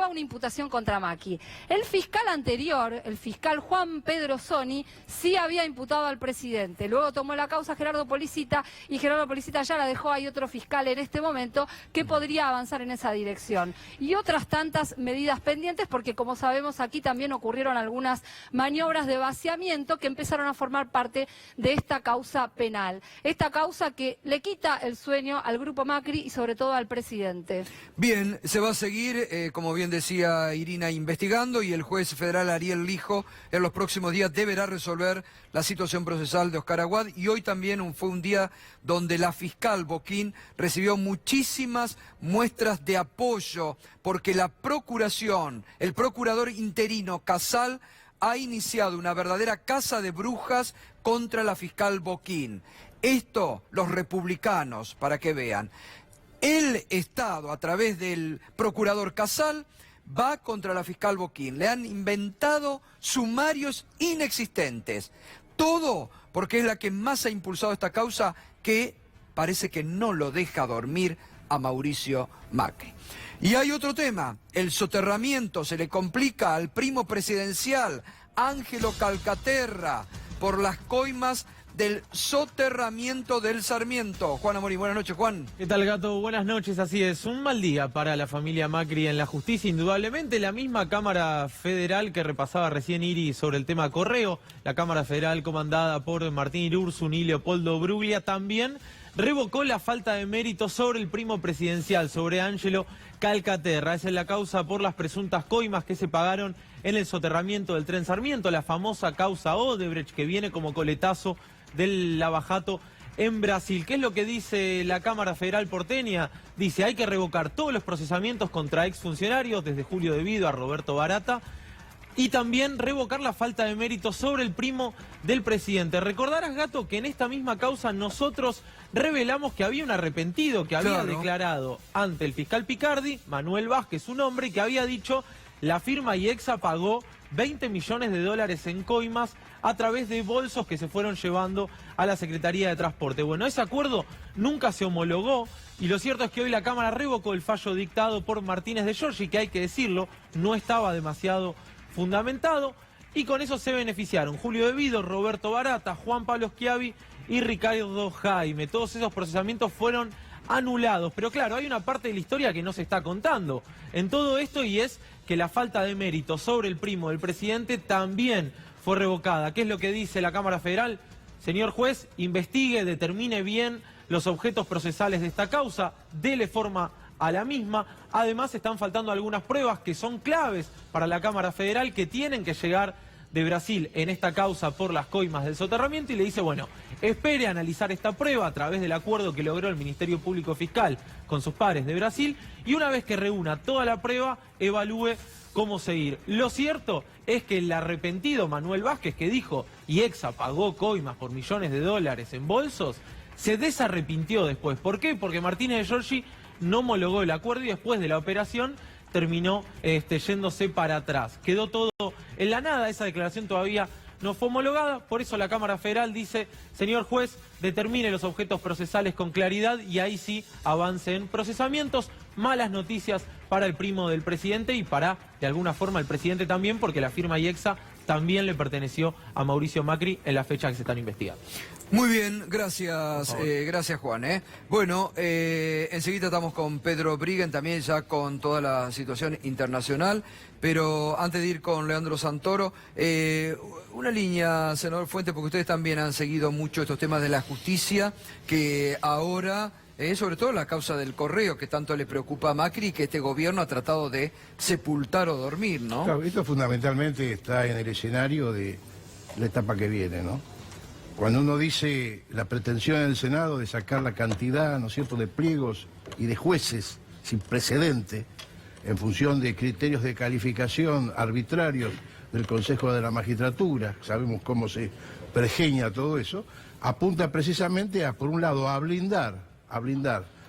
una imputación contra Macri. El fiscal anterior, el fiscal Juan Pedro Soni, sí había imputado al presidente. Luego tomó la causa Gerardo Policita, y Gerardo Policita ya la dejó. Hay otro fiscal en este momento que podría avanzar en esa dirección. Y otras tantas medidas pendientes, porque como sabemos aquí también ocurrieron algunas maniobras de vaciamiento que empezaron a formar parte de esta causa penal. Esta causa que le quita el sueño al grupo Macri y sobre todo al presidente. Bien, se va a seguir, como bien decía Irina, investigando, y el juez federal Ariel Lijo en los próximos días deberá resolver la situación procesal de Oscar Aguad. Y hoy también fue un día donde la fiscal Boquín recibió muchísimas muestras de apoyo, porque la procuración, el procurador interino Casal, ha iniciado una verdadera caza de brujas contra la fiscal Boquín. Esto, los republicanos, para que vean. El Estado, a través del procurador Casal, va contra la fiscal Boquín. Le han inventado sumarios inexistentes. Todo porque es la que más ha impulsado esta causa, que parece que no lo deja dormir a Mauricio Macri. Y hay otro tema. El soterramiento se le complica al primo presidencial, Ángelo Calcaterra, por las coimas del soterramiento del Sarmiento. Juan Amorín, buenas noches, Juan. ¿Qué tal, Gato? Buenas noches, así es. Un mal día para la familia Macri en la justicia. Indudablemente la misma Cámara Federal que repasaba recién Iri sobre el tema Correo, la Cámara Federal comandada por Martín Irurzu y Leopoldo Bruglia, también revocó la falta de mérito sobre el primo presidencial, sobre Ángelo Calcaterra. Esa es la causa por las presuntas coimas que se pagaron en el soterramiento del tren Sarmiento, la famosa causa Odebrecht, que viene como coletazo del lavajato en Brasil. ¿Qué es lo que dice la Cámara Federal porteña? Dice, hay que revocar todos los procesamientos contra exfuncionarios, desde Julio De Vido a Roberto Barata, y también revocar la falta de mérito sobre el primo del presidente. Recordarás, Gato, que en esta misma causa nosotros revelamos que había un arrepentido que había declarado ante el fiscal Picardi, Manuel Vázquez, su nombre, que había dicho: la firma IEXA pagó $20 millones en coimas a través de bolsos que se fueron llevando a la Secretaría de Transporte. Bueno, ese acuerdo nunca se homologó, y lo cierto es que hoy la Cámara revocó el fallo dictado por Martínez de Giorgi, que hay que decirlo, no estaba demasiado fundamentado, y con eso se beneficiaron Julio De Vido, Roberto Barata, Juan Pablo Schiavi y Ricardo Jaime. Todos esos procesamientos fueron anulados, pero claro, hay una parte de la historia que no se está contando en todo esto, y es que la falta de mérito sobre el primo del presidente también fue revocada. ¿Qué es lo que dice la Cámara Federal? Señor juez, investigue, determine bien los objetos procesales de esta causa, dele forma a la misma. Además, están faltando algunas pruebas que son claves para la Cámara Federal, que tienen que llegar de Brasil en esta causa por las coimas del soterramiento, y le dice, bueno, espere a analizar esta prueba a través del acuerdo que logró el Ministerio Público Fiscal con sus pares de Brasil, y una vez que reúna toda la prueba, evalúe cómo seguir. Lo cierto es que el arrepentido Manuel Vázquez, que dijo IEXA pagó coimas por millones de dólares en bolsos, se desarrepintió después. ¿Por qué? Porque Martínez de Giorgi no homologó el acuerdo, y después de la operación terminó yéndose para atrás. Quedó todo en la nada, esa declaración todavía no fue homologada, por eso la Cámara Federal dice, señor juez, determine los objetos procesales con claridad y ahí sí avance en procesamientos. Malas noticias para el primo del presidente y para, de alguna forma, el presidente también, porque la firma IEXA también le perteneció a Mauricio Macri en la fecha que se están investigando. Muy bien, gracias, gracias Juan. Bueno, enseguida estamos con Pedro Briggen, también ya con toda la situación internacional, pero antes de ir con Leandro Santoro, una línea, senador Fuentes, porque ustedes también han seguido mucho estos temas de la justicia, que ahora, sobre todo la causa del correo, que tanto le preocupa a Macri, que este gobierno ha tratado de sepultar o dormir, ¿no? Claro, esto fundamentalmente está en el escenario de la etapa que viene, ¿no? Cuando uno dice la pretensión del Senado de sacar la cantidad, ¿no es cierto?, de pliegos y de jueces sin precedente en función de criterios de calificación arbitrarios del Consejo de la Magistratura, sabemos cómo se pergeña todo eso, apunta precisamente a, por un lado, a blindar,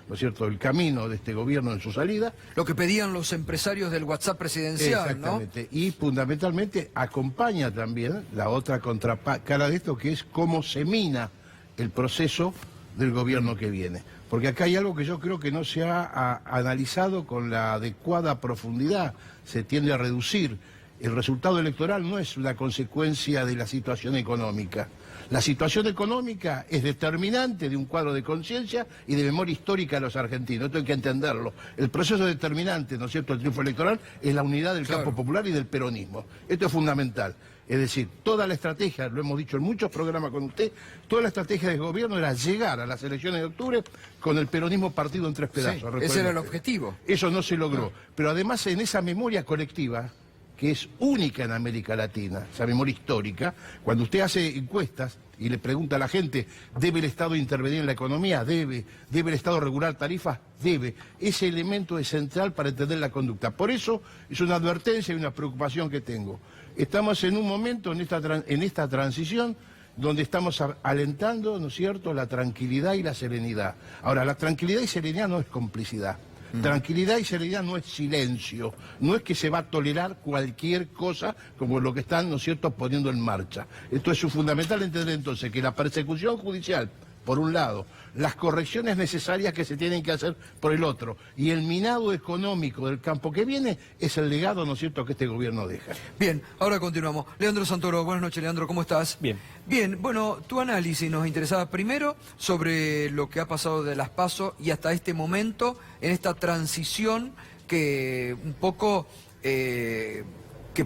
¿no es cierto?, el camino de este gobierno en su salida. Lo que pedían los empresarios del WhatsApp presidencial, exactamente, ¿no? Y fundamentalmente acompaña también la otra contracara de esto, que es cómo se mina el proceso del gobierno que viene. Porque acá hay algo que yo creo que no se ha analizado con la adecuada profundidad, se tiende a reducir. El resultado electoral no es una consecuencia de la situación económica. La situación económica es determinante de un cuadro de conciencia y de memoria histórica de los argentinos. Esto hay que entenderlo. El proceso determinante, ¿no es cierto?, del triunfo electoral es la unidad del campo popular y del peronismo. Esto es fundamental. Es decir, toda la estrategia, lo hemos dicho en muchos programas con usted, toda la estrategia del gobierno era llegar a las elecciones de octubre con el peronismo partido en tres pedazos. Sí, ese era el objetivo. Eso no se logró. Pero además en esa memoria colectiva, que es única en América Latina, esa memoria histórica, cuando usted hace encuestas y le pregunta a la gente, ¿debe el Estado intervenir en la economía? Debe. ¿Debe el Estado regular tarifas? Debe. Ese elemento es central para entender la conducta. Por eso es una advertencia y una preocupación que tengo. Estamos en un momento, en esta transición, donde estamos alentando, ¿no es cierto?, la tranquilidad y la serenidad. Ahora, la tranquilidad y serenidad no es complicidad. Tranquilidad y serenidad no es silencio, no es que se va a tolerar cualquier cosa como lo que están, ¿no es cierto?, poniendo en marcha. Esto es fundamental entender entonces que la persecución judicial, por un lado, las correcciones necesarias que se tienen que hacer por el otro, y el minado económico del campo que viene, es el legado, ¿no es cierto?, que este gobierno deja. Bien, ahora continuamos. Leandro Santoro, buenas noches, Leandro, ¿cómo estás? Bien. Bien, bueno, tu análisis nos interesaba primero sobre lo que ha pasado de las PASO y hasta este momento, en esta transición que un poco, que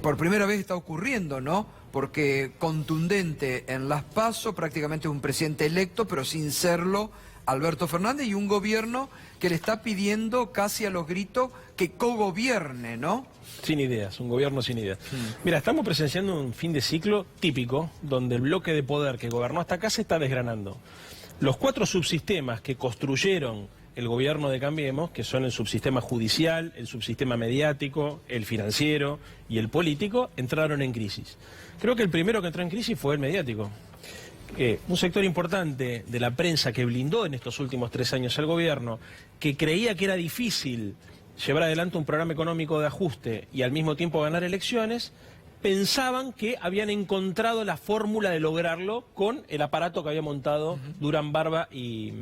por primera vez está ocurriendo, ¿no? Porque contundente en las PASO, prácticamente un presidente electo, pero sin serlo Alberto Fernández, y un gobierno que le está pidiendo casi a los gritos que cogobierne, ¿no? Sin ideas, un gobierno sin ideas. Mira, estamos presenciando un fin de ciclo típico, donde el bloque de poder que gobernó hasta acá se está desgranando. Los 4 subsistemas que construyeron el gobierno de Cambiemos, que son el subsistema judicial, el subsistema mediático, el financiero y el político, entraron en crisis. Creo que el primero que entró en crisis fue el mediático. Un sector importante de la prensa que blindó en estos últimos 3 años al gobierno, que creía que era difícil llevar adelante un programa económico de ajuste y al mismo tiempo ganar elecciones, pensaban que habían encontrado la fórmula de lograrlo con el aparato que había montado Durán Barba y...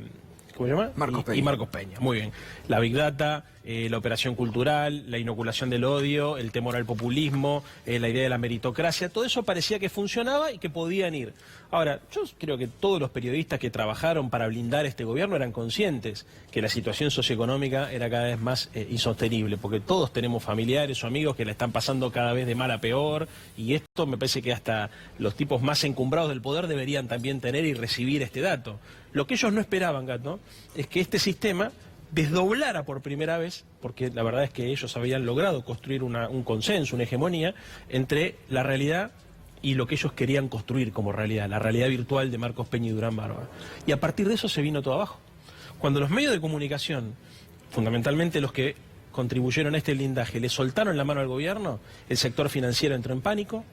¿Cómo se llama? Marcos Peña. Y Marcos Peña, muy bien. La Big Data, la operación cultural, la inoculación del odio, el temor al populismo, la idea de la meritocracia, todo eso parecía que funcionaba y que podían ir. Ahora, yo creo que todos los periodistas que trabajaron para blindar este gobierno eran conscientes que la situación socioeconómica era cada vez más insostenible, porque todos tenemos familiares o amigos que la están pasando cada vez de mal a peor, y esto me parece que hasta los tipos más encumbrados del poder deberían también tener y recibir este dato. Lo que ellos no esperaban, Gato, es que este sistema desdoblara por primera vez, porque la verdad es que ellos habían logrado construir un consenso, una hegemonía, entre la realidad y lo que ellos querían construir como realidad, la realidad virtual de Marcos Peña y Durán Barba. Y a partir de eso se vino todo abajo. Cuando los medios de comunicación, fundamentalmente los que contribuyeron a este blindaje, le soltaron la mano al gobierno, el sector financiero entró en pánico,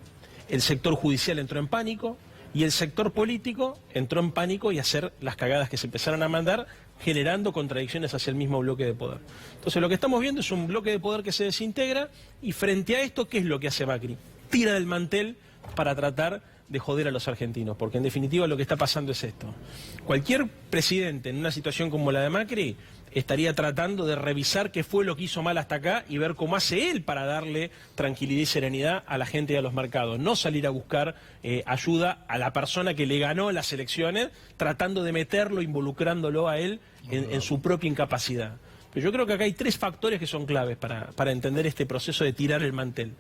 el sector judicial entró en pánico, Y el sector político entró en pánico y a hacer las cagadas que se empezaron a mandar, generando contradicciones hacia el mismo bloque de poder. Entonces lo que estamos viendo es un bloque de poder que se desintegra, y frente a esto, ¿qué es lo que hace Macri? Tira del mantel para tratar de joder a los argentinos, porque en definitiva lo que está pasando es esto. Cualquier presidente en una situación como la de Macri estaría tratando de revisar qué fue lo que hizo mal hasta acá y ver cómo hace él para darle tranquilidad y serenidad a la gente y a los mercados. No salir a buscar ayuda a la persona que le ganó las elecciones, tratando de meterlo, involucrándolo a él en su propia incapacidad. Pero yo creo que acá hay 3 factores que son claves para entender este proceso de tirar el mantel.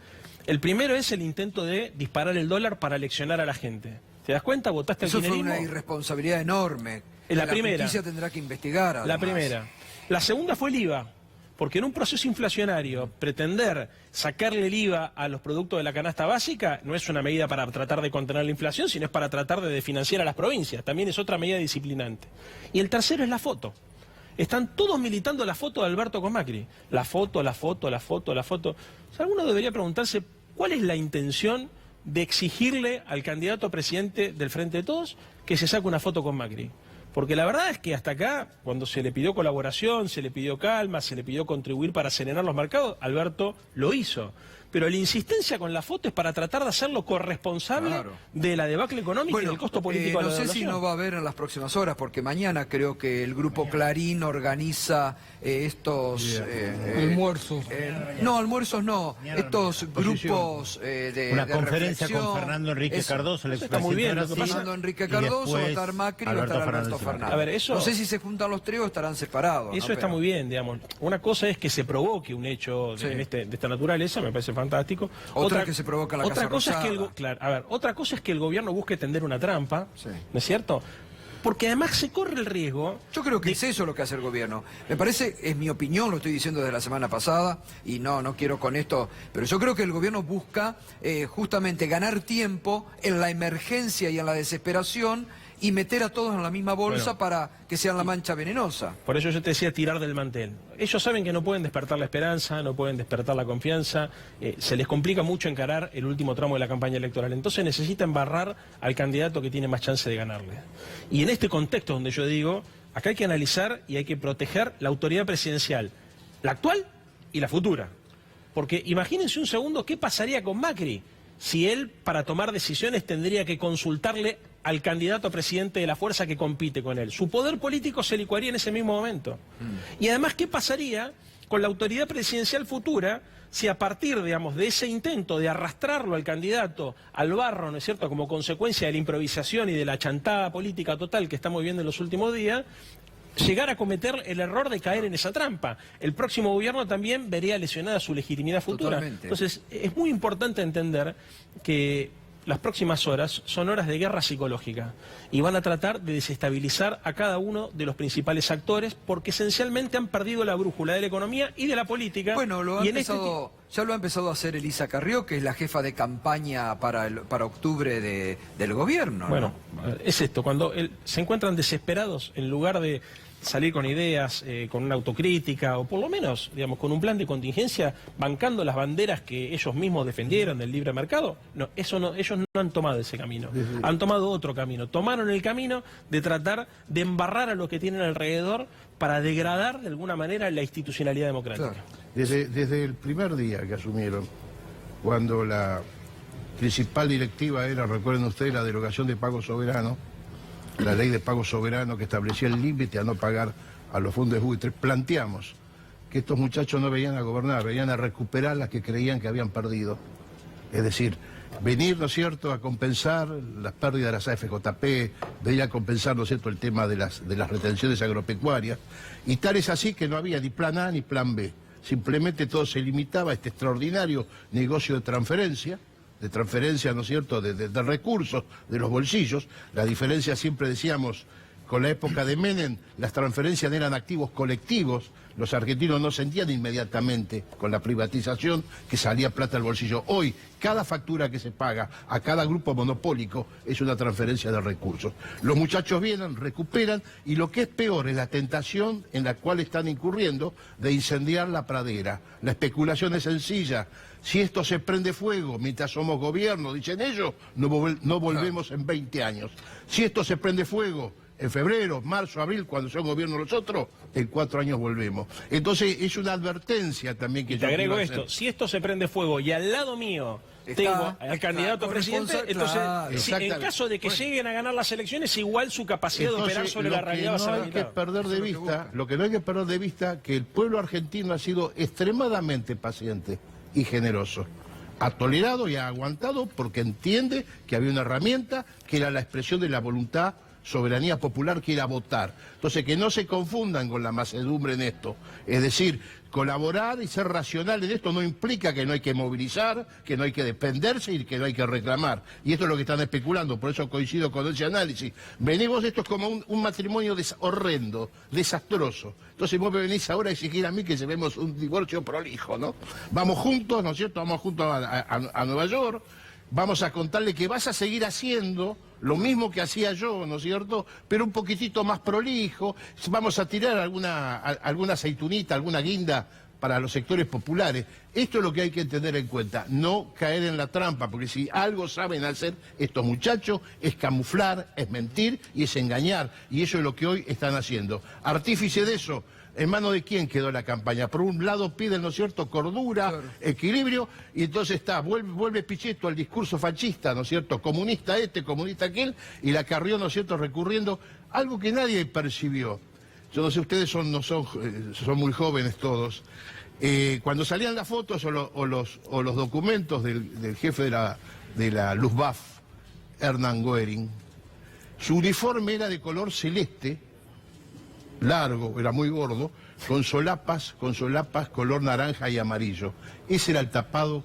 El primero es el intento de disparar el dólar para aleccionar a la gente. ¿Te das cuenta? ¿Votaste al kirchnerismo? Eso fue una irresponsabilidad enorme. La primera. justicia tendrá que investigar, además. La primera. La segunda fue el IVA, porque en un proceso inflacionario pretender sacarle el IVA a los productos de la canasta básica no es una medida para tratar de contener la inflación, sino es para tratar de desfinanciar a las provincias. También es otra medida disciplinante. Y el tercero es la foto. Están todos militando la foto de Alberto con Macri. La foto, la foto, la foto, la foto. O sea, alguno debería preguntarse cuál es la intención de exigirle al candidato a presidente del Frente de Todos que se saque una foto con Macri. Porque la verdad es que hasta acá, cuando se le pidió colaboración, se le pidió calma, se le pidió contribuir para serenar los mercados, Alberto lo hizo. Pero la insistencia con la foto es para tratar de hacerlo corresponsable de la debacle económica y del costo político de la devaluación. No sé si no va a haber en las próximas horas, porque mañana creo que el Grupo Clarín organiza estos... almuerzos. No, almuerzos no. Estos grupos una de conferencia reflexión. con Fernando Enrique Cardoso. Está muy bien. Fernando Enrique Cardoso, va a estar Macri, va a estar Alberto Fernández. A ver, eso, no sé si se juntan los tres o estarán separados. Eso ¿no? está muy bien, digamos. Una cosa es que se provoque un hecho de esta naturaleza, me parece fantástico. Otra que se provoca en la Casa Rosada. Otra cosa es que el gobierno busque tender una trampa, ¿no es cierto? Porque además se corre el riesgo... Yo creo que es eso lo que hace el gobierno. Me parece, es mi opinión, lo estoy diciendo desde la semana pasada, y no quiero con esto, pero yo creo que el gobierno busca justamente ganar tiempo en la emergencia y en la desesperación, y meter a todos en la misma bolsa para que sean la mancha venenosa. Por eso yo te decía tirar del mantel. Ellos saben que no pueden despertar la esperanza, no pueden despertar la confianza, se les complica mucho encarar el último tramo de la campaña electoral. Entonces necesitan barrar al candidato que tiene más chance de ganarle. Y en este contexto donde yo digo, acá hay que analizar y hay que proteger la autoridad presidencial, la actual y la futura. Porque imagínense un segundo qué pasaría con Macri si él, para tomar decisiones, tendría que consultarle al candidato a presidente de la fuerza que compite con él. Su poder político se licuaría en ese mismo momento. Y además, ¿qué pasaría con la autoridad presidencial futura si a partir, digamos, de ese intento de arrastrarlo al candidato al barro, ¿no es cierto?, como consecuencia de la improvisación y de la chantada política total que estamos viendo en los últimos días, llegar a cometer el error de caer en esa trampa? El próximo gobierno también vería lesionada su legitimidad futura. Totalmente. Entonces, es muy importante entender que las próximas horas son horas de guerra psicológica y van a tratar de desestabilizar a cada uno de los principales actores porque esencialmente han perdido la brújula de la economía y de la política. Bueno, ya lo ha empezado a hacer Elisa Carrió, que es la jefa de campaña para octubre del gobierno, ¿no? Bueno, es esto, cuando se encuentran desesperados, en lugar de salir con ideas, con una autocrítica, o por lo menos, digamos, con un plan de contingencia, bancando las banderas que ellos mismos defendieron del libre mercado, no, ellos no han tomado ese camino, han tomado otro camino, tomaron el camino de tratar de embarrar a los que tienen alrededor para degradar de alguna manera la institucionalidad democrática. Claro. Desde el primer día que asumieron, cuando la principal directiva era, recuerden ustedes, la derogación de pago soberano, la ley de pago soberano que establecía el límite a no pagar a los fondos de buitres, planteamos que estos muchachos no venían a gobernar, venían a recuperar las que creían que habían perdido. Es decir, venir, ¿no es cierto?, a compensar las pérdidas de las AFJP, venir a compensar, ¿no es cierto?, el tema de las retenciones agropecuarias. Y tal es así que no había ni plan A ni plan B. Simplemente todo se limitaba a este extraordinario negocio de transferencia, ¿no es cierto?, de recursos, de los bolsillos. La diferencia, siempre decíamos, con la época de Menem, las transferencias eran activos colectivos. Los argentinos no sentían inmediatamente con la privatización que salía plata al bolsillo. Hoy, cada factura que se paga a cada grupo monopólico es una transferencia de recursos. Los muchachos vienen, recuperan, y lo que es peor es la tentación en la cual están incurriendo de incendiar la pradera. La especulación es sencilla. Si esto se prende fuego mientras somos gobierno, dicen ellos, no volvemos en 20 años. Si esto se prende fuego en febrero, marzo, abril, cuando son gobierno nosotros, en 4 años volvemos. Entonces es una advertencia también que te agrego esto, si esto se prende fuego y al lado mío tengo al candidato a presidente, entonces en caso de que lleguen a ganar las elecciones, igual su capacidad de operar sobre la realidad va a ser limitada. Lo que no hay que perder de vista, que el pueblo argentino ha sido extremadamente paciente y generoso. Ha tolerado y ha aguantado porque entiende que había una herramienta que era la expresión de la voluntad, soberanía popular, que era votar. Entonces, que no se confundan con la mansedumbre en esto. Es decir, colaborar y ser racional en esto no implica que no hay que movilizar, que no hay que defenderse y que no hay que reclamar. Y esto es lo que están especulando, por eso coincido con ese análisis. Venimos, esto es como un matrimonio horrendo, desastroso. Entonces vos me venís ahora a exigir a mí que llevemos un divorcio prolijo, ¿no? Vamos juntos, ¿no es cierto? Vamos juntos a Nueva York. Vamos a contarle que vas a seguir haciendo lo mismo que hacía yo, ¿no es cierto? Pero un poquitito más prolijo. Vamos a tirar alguna aceitunita, alguna guinda para los sectores populares. Esto es lo que hay que tener en cuenta, no caer en la trampa, porque si algo saben hacer estos muchachos es camuflar, es mentir y es engañar. Y eso es lo que hoy están haciendo. Artífice de eso. ¿En manos de quién quedó la campaña? Por un lado piden, ¿no es cierto?, cordura, claro, equilibrio, y entonces vuelve Pichetto al discurso fascista, ¿no es cierto?, comunista comunista aquel, y la Carrió, ¿no es cierto?, recurriendo, algo que nadie percibió. Yo no sé, ustedes son muy jóvenes todos. Cuando salían las fotos o los documentos del jefe de la Luftwaffe, Hernán Göring, su uniforme era de color celeste, largo, era muy gordo, con solapas, color naranja y amarillo. Ese era el tapado,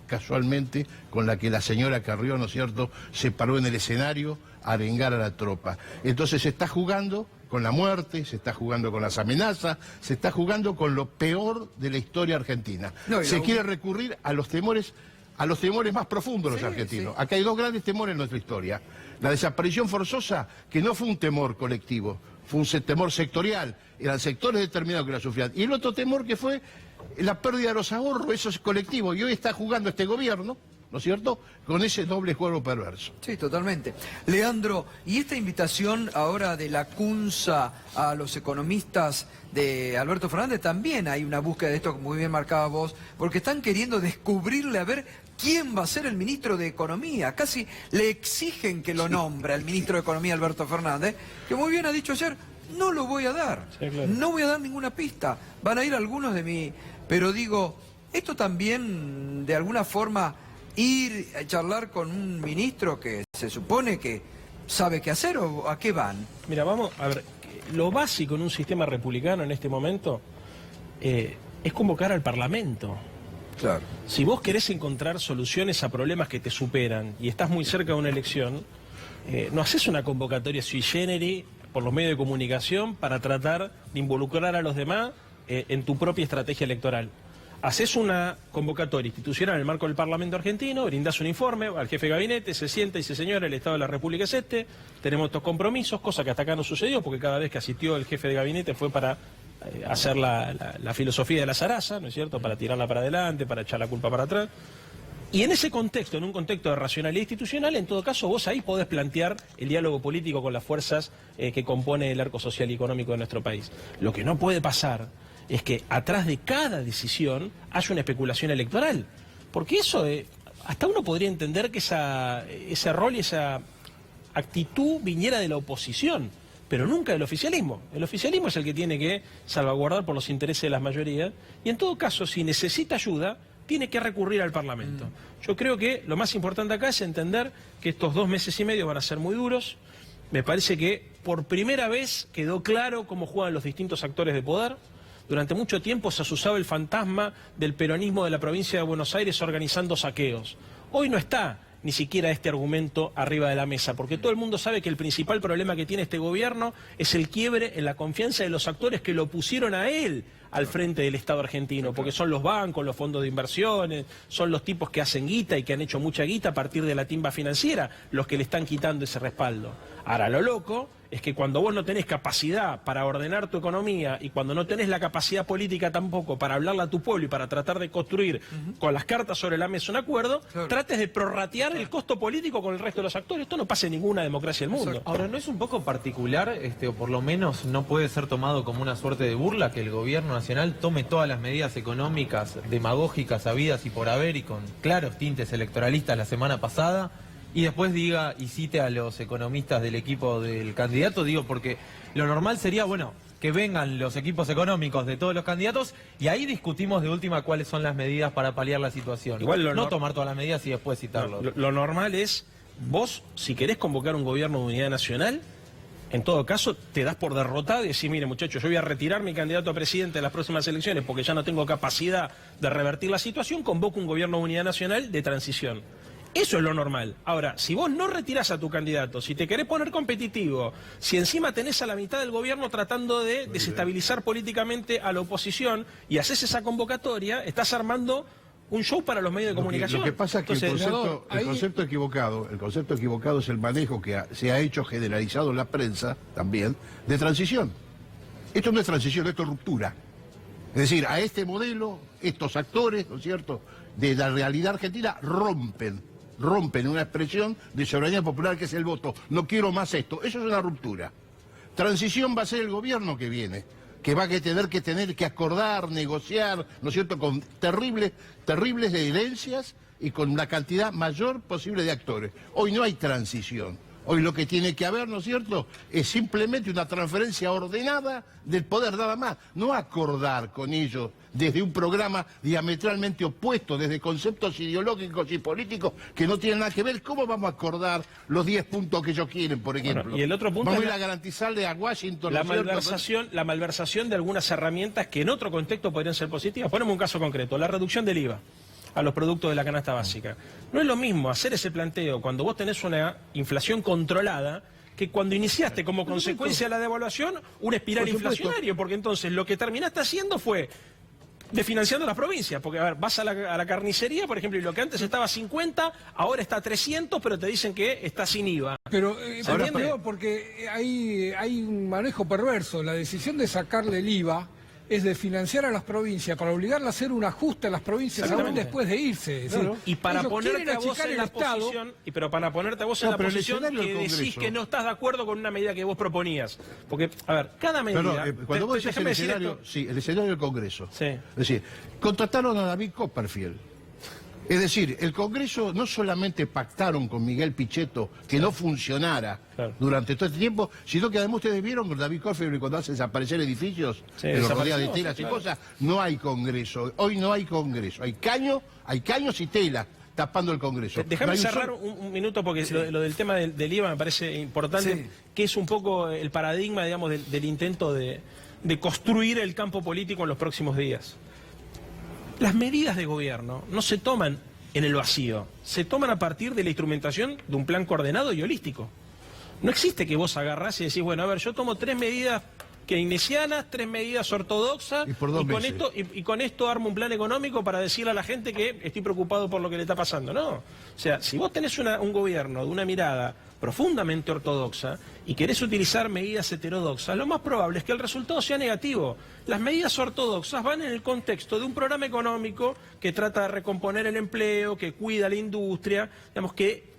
casualmente, con la que la señora Carrió, ¿no es cierto?, se paró en el escenario a arengar a la tropa. Entonces se está jugando con la muerte, se está jugando con las amenazas, se está jugando con lo peor de la historia argentina. Se quiere recurrir a los temores más profundos de los argentinos. Acá hay 2 grandes temores en nuestra historia. La desaparición forzosa, que no fue un temor colectivo, fue un temor sectorial, eran sectores determinados que la sufrían. Y el otro temor que fue la pérdida de los ahorros, eso es colectivo. Y hoy está jugando este gobierno, ¿no es cierto?, con ese doble juego perverso. Sí, totalmente. Leandro, ¿y esta invitación ahora de la CUNSA a los economistas de Alberto Fernández? También hay una búsqueda de esto, muy bien marcada vos, porque están queriendo descubrirle a ver quién va a ser el ministro de Economía. Casi le exigen que lo nombre al ministro de Economía, Alberto Fernández, que muy bien ha dicho ayer, no lo voy a dar, sí, claro, no voy a dar ninguna pista. Van a ir algunos de mí, pero digo, esto también de alguna forma ir a charlar con un ministro que se supone que sabe qué hacer, ¿o a qué van? Mira, vamos a ver, lo básico en un sistema republicano en este momento es convocar al Parlamento. Claro. Si vos querés encontrar soluciones a problemas que te superan y estás muy cerca de una elección, no haces una convocatoria sui generis por los medios de comunicación para tratar de involucrar a los demás en tu propia estrategia electoral. Haces una convocatoria institucional en el marco del Parlamento argentino, brindás un informe al jefe de gabinete, se sienta y dice, señora, el Estado de la República es este, tenemos estos compromisos, cosa que hasta acá no sucedió, porque cada vez que asistió el jefe de gabinete fue para hacer la filosofía de la zaraza, ¿no es cierto?, para tirarla para adelante, para echar la culpa para atrás. Y en ese contexto, en un contexto de racionalidad institucional, en todo caso vos ahí podés plantear el diálogo político con las fuerzas que compone el arco social y económico de nuestro país. Lo que no puede pasar es que atrás de cada decisión haya una especulación electoral. Porque eso, hasta uno podría entender que ese rol y esa actitud viniera de la oposición, pero nunca del oficialismo. El oficialismo es el que tiene que salvaguardar por los intereses de las mayorías, y en todo caso, si necesita ayuda, tiene que recurrir al Parlamento. Yo creo que lo más importante acá es entender que estos 2 meses y medio van a ser muy duros. Me parece que por primera vez quedó claro cómo juegan los distintos actores de poder. Durante mucho tiempo se asusaba el fantasma del peronismo de la provincia de Buenos Aires organizando saqueos. Hoy no está ni siquiera este argumento arriba de la mesa, porque todo el mundo sabe que el principal problema que tiene este gobierno es el quiebre en la confianza de los actores que lo pusieron a él al frente del Estado argentino, porque son los bancos, los fondos de inversiones, son los tipos que hacen guita y que han hecho mucha guita a partir de la timba financiera, los que le están quitando ese respaldo. Ahora, lo loco es que cuando vos no tenés capacidad para ordenar tu economía y cuando no tenés la capacidad política tampoco para hablarle a tu pueblo y para tratar de construir con las cartas sobre la mesa un acuerdo, trates de prorratear el costo político con el resto de los actores. Esto no pasa en ninguna democracia del mundo. Ahora, ¿no es un poco particular, o por lo menos no puede ser tomado como una suerte de burla, que el gobierno nacional tome todas las medidas económicas demagógicas habidas y por haber y con claros tintes electoralistas la semana pasada y después diga y cite a los economistas del equipo del candidato? Digo, porque lo normal sería, bueno, que vengan los equipos económicos de todos los candidatos y ahí discutimos de última cuáles son las medidas para paliar la situación. Igual no tomar todas las medidas y después citarlo. Lo normal es, vos, si querés convocar un gobierno de unidad nacional, en todo caso, te das por derrotado y decís, mire muchachos, yo voy a retirar mi candidato a presidente en las próximas elecciones porque ya no tengo capacidad de revertir la situación, convoco un gobierno de unidad nacional de transición. Eso es lo normal. Ahora, si vos no retirás a tu candidato, si te querés poner competitivo, si encima tenés a la mitad del gobierno tratando de desestabilizar políticamente a la oposición y haces esa convocatoria, estás armando un show para los medios de comunicación. Lo que pasa es que entonces, el concepto equivocado es el manejo que se ha hecho generalizado en la prensa también de transición. Esto no es transición, esto es ruptura. Es decir, a este modelo, estos actores, ¿no es cierto?, de la realidad argentina rompen una expresión de soberanía popular que es el voto. No quiero más esto. Eso es una ruptura. Transición va a ser el gobierno que viene, que va a tener que acordar, negociar, ¿no es cierto?, con terribles herencias y con la cantidad mayor posible de actores. Hoy no hay transición. Hoy lo que tiene que haber, ¿no es cierto?, es simplemente una transferencia ordenada del poder, nada más. No acordar con ellos desde un programa diametralmente opuesto, desde conceptos ideológicos y políticos que no tienen nada que ver. ¿Cómo vamos a acordar los 10 puntos que ellos quieren, por ejemplo? Bueno, y el otro punto vamos a ir a garantizarle a Washington la malversación de algunas herramientas que en otro contexto podrían ser positivas. Ponemos un caso concreto, la reducción del IVA a los productos de la canasta básica. No es lo mismo hacer ese planteo cuando vos tenés una inflación controlada que cuando iniciaste como consecuencia de la devaluación una espiral inflacionaria, porque entonces lo que terminaste haciendo fue desfinanciando las provincias, porque a ver, vas a la carnicería, por ejemplo, y lo que antes estaba a 50, ahora está a 300, pero te dicen que está sin IVA. Pero ahora es peor porque hay un manejo perverso. La decisión de sacarle el IVA es de financiar a las provincias para obligarle a hacer un ajuste a las provincias aún después de irse. Es decir, y para ponerte a vos en la posición, pero para ponerte a vos en la posición que decís que no estás de acuerdo con una medida que vos proponías. Porque, a ver, cada medida... cuando vos decís el escenario, el escenario del Congreso. Sí. Es decir, contrataron a David Copperfield. Es decir, el Congreso no solamente pactaron con Miguel Pichetto que no funcionara durante todo este tiempo, sino que además ustedes vieron con David Copperfield cuando hace desaparecer edificios, que los rodea de telas y cosas. No hay Congreso, hoy no hay Congreso. Hay caños y tela tapando el Congreso. Déjame cerrar un minuto porque lo del tema del IVA me parece importante, que es un poco el paradigma, digamos, del intento de construir el campo político en los próximos días. Las medidas de gobierno no se toman en el vacío, se toman a partir de la instrumentación de un plan coordenado y holístico. No existe que vos agarrás y decís, bueno, a ver, yo tomo 3 medidas keynesianas, 3 medidas ortodoxas y con esto armo un plan económico para decirle a la gente que estoy preocupado por lo que le está pasando. No, o sea, si vos tenés un gobierno de una mirada profundamente ortodoxa y querés utilizar medidas heterodoxas, lo más probable es que el resultado sea negativo. Las medidas ortodoxas van en el contexto de un programa económico que trata de recomponer el empleo, que cuida la industria, digamos, que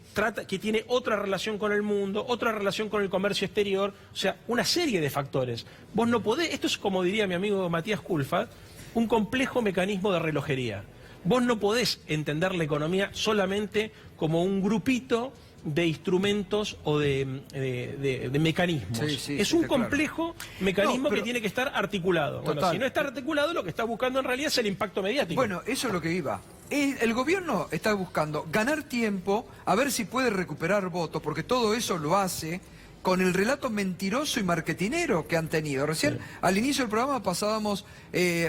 tiene otra relación con el mundo, otra relación con el comercio exterior, o sea, una serie de factores. Vos no podés, esto es como diría mi amigo Matías Culfat, un complejo mecanismo de relojería. Vos no podés entender la economía solamente como un grupito de instrumentos o de mecanismos. Es un complejo mecanismo que tiene que estar articulado. Bueno, si no está articulado, lo que está buscando en realidad es el impacto mediático. Bueno, eso es lo que iba. El gobierno está buscando ganar tiempo, a ver si puede recuperar votos, porque todo eso lo hace con el relato mentiroso y marketinero que han tenido. Recién, al inicio del programa, pasábamos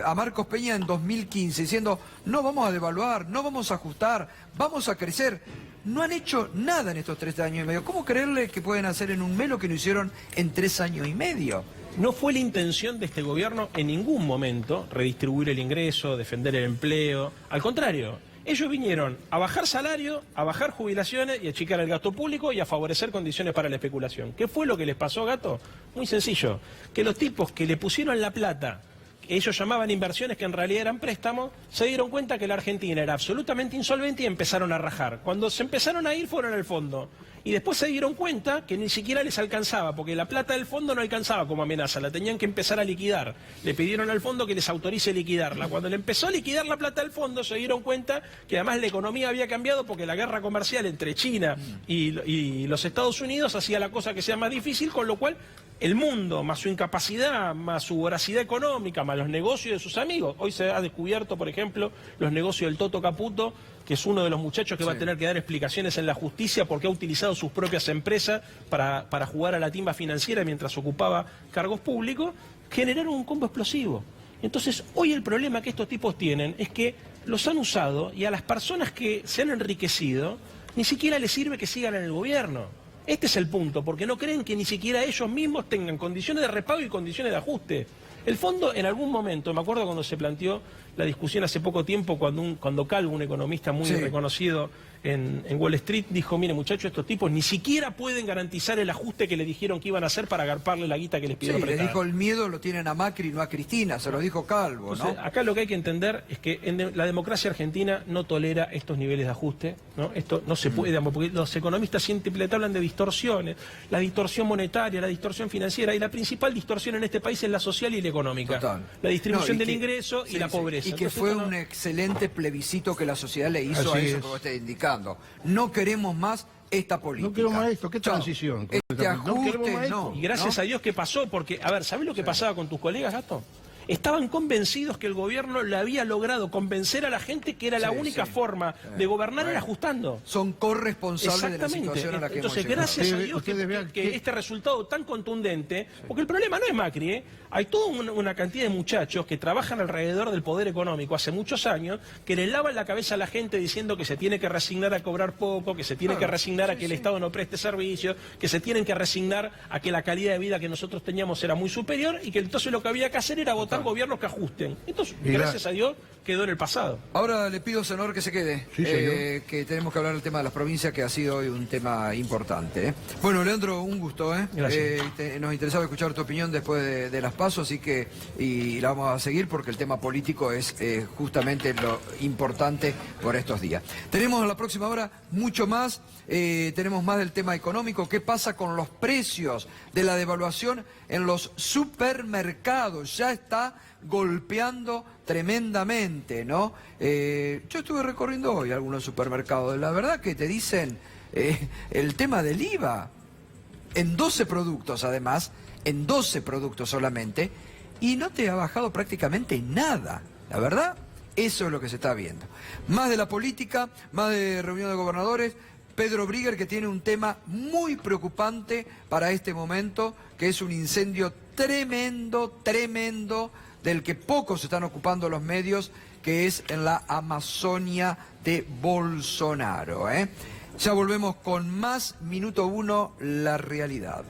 a Marcos Peña en 2015, diciendo, no vamos a devaluar, no vamos a ajustar, vamos a crecer. No han hecho nada en estos 3 años y medio. ¿Cómo creerle que pueden hacer en un mes lo que no hicieron en 3 años y medio? No fue la intención de este gobierno en ningún momento redistribuir el ingreso, defender el empleo. Al contrario, Ellos vinieron a bajar salario, a bajar jubilaciones y a achicar el gasto público y a favorecer condiciones para la especulación. ¿Qué fue lo que les pasó, Gato? Muy sencillo, que los tipos que le pusieron la plata, que ellos llamaban inversiones que en realidad eran préstamos, se dieron cuenta que la Argentina era absolutamente insolvente y empezaron a rajar. Cuando se empezaron a ir fueron al fondo. Y después se dieron cuenta que ni siquiera les alcanzaba, porque la plata del fondo no alcanzaba como amenaza, la tenían que empezar a liquidar. Le pidieron al fondo que les autorice liquidarla. Cuando le empezó a liquidar la plata del fondo, se dieron cuenta que además la economía había cambiado porque la guerra comercial entre China y los Estados Unidos hacía la cosa que sea más difícil, con lo cual el mundo, más su incapacidad, más su voracidad económica, más los negocios de sus amigos. Hoy se ha descubierto, por ejemplo, los negocios del Toto Caputo, que es uno de los muchachos que va a tener que dar explicaciones en la justicia porque ha utilizado sus propias empresas para jugar a la timba financiera mientras ocupaba cargos públicos, generaron un combo explosivo. Entonces, hoy el problema que estos tipos tienen es que los han usado y a las personas que se han enriquecido ni siquiera les sirve que sigan en el gobierno. Este es el punto, porque no creen que ni siquiera ellos mismos tengan condiciones de repago y condiciones de ajuste. El fondo, en algún momento, me acuerdo cuando se planteó la discusión hace poco tiempo, cuando Calvo, un economista muy reconocido en Wall Street, dijo, mire muchachos, estos tipos ni siquiera pueden garantizar el ajuste que le dijeron que iban a hacer para agarparle la guita que les pidió apretar. Les dijo el miedo lo tienen a Macri, no a Cristina, se lo dijo Calvo, Entonces, ¿no? acá lo que hay que entender es que la democracia argentina no tolera estos niveles de ajuste, ¿no? Esto no se puede, porque los economistas siempre te hablan de distorsiones, la distorsión monetaria, la distorsión financiera, y la principal distorsión en este país es la social y la económica. Total. La distribución del ingreso y la pobreza. Y que Entonces, fue un excelente plebiscito que la sociedad le hizo Así a eso es. que vos estás indicando. No queremos más esta política. No queremos más esto, ¿qué Chao. transición? Este ajuste, no. Y gracias a Dios que pasó, porque, a ver, ¿sabés lo que pasaba con tus colegas, Gato? Estaban convencidos que el gobierno le había logrado convencer a la gente que era la única forma de gobernar era ajustando. Son corresponsables de la situación a la que Entonces, hemos llegado. gracias a Dios que este resultado tan contundente, porque el problema no es Macri, ¿eh? Hay toda una cantidad de muchachos que trabajan alrededor del poder económico hace muchos años, que le lavan la cabeza a la gente diciendo que se tiene que resignar a cobrar poco, que se tiene que resignar a que el Estado no preste servicios, que se tienen que resignar a que la calidad de vida que nosotros teníamos era muy superior y que entonces lo que había que hacer era votar gobiernos que ajusten. Entonces, gracias a Dios, quedó en el pasado. Ahora le pido, senador, que se quede, que tenemos que hablar del tema de las provincias, que ha sido hoy un tema importante, ¿eh? Bueno, Leandro, un gusto, ¿eh? Nos interesaba escuchar tu opinión después de las PASO, así que y la vamos a seguir porque el tema político es justamente lo importante por estos días. Tenemos a la próxima hora mucho más, tenemos más del tema económico, qué pasa con los precios de la devaluación en los supermercados, ya está golpeando tremendamente, ¿no? Yo estuve recorriendo hoy algunos supermercados, la verdad que te dicen el tema del IVA, en 12 productos además, en 12 productos solamente, y no te ha bajado prácticamente nada, la verdad, eso es lo que se está viendo. Más de la política, más de reunión de gobernadores, Pedro Brigger, que tiene un tema muy preocupante para este momento, que es un incendio tremendo, del que pocos se están ocupando los medios, que es en la Amazonia de Bolsonaro, ¿eh? Ya volvemos con más Minuto 1, la realidad.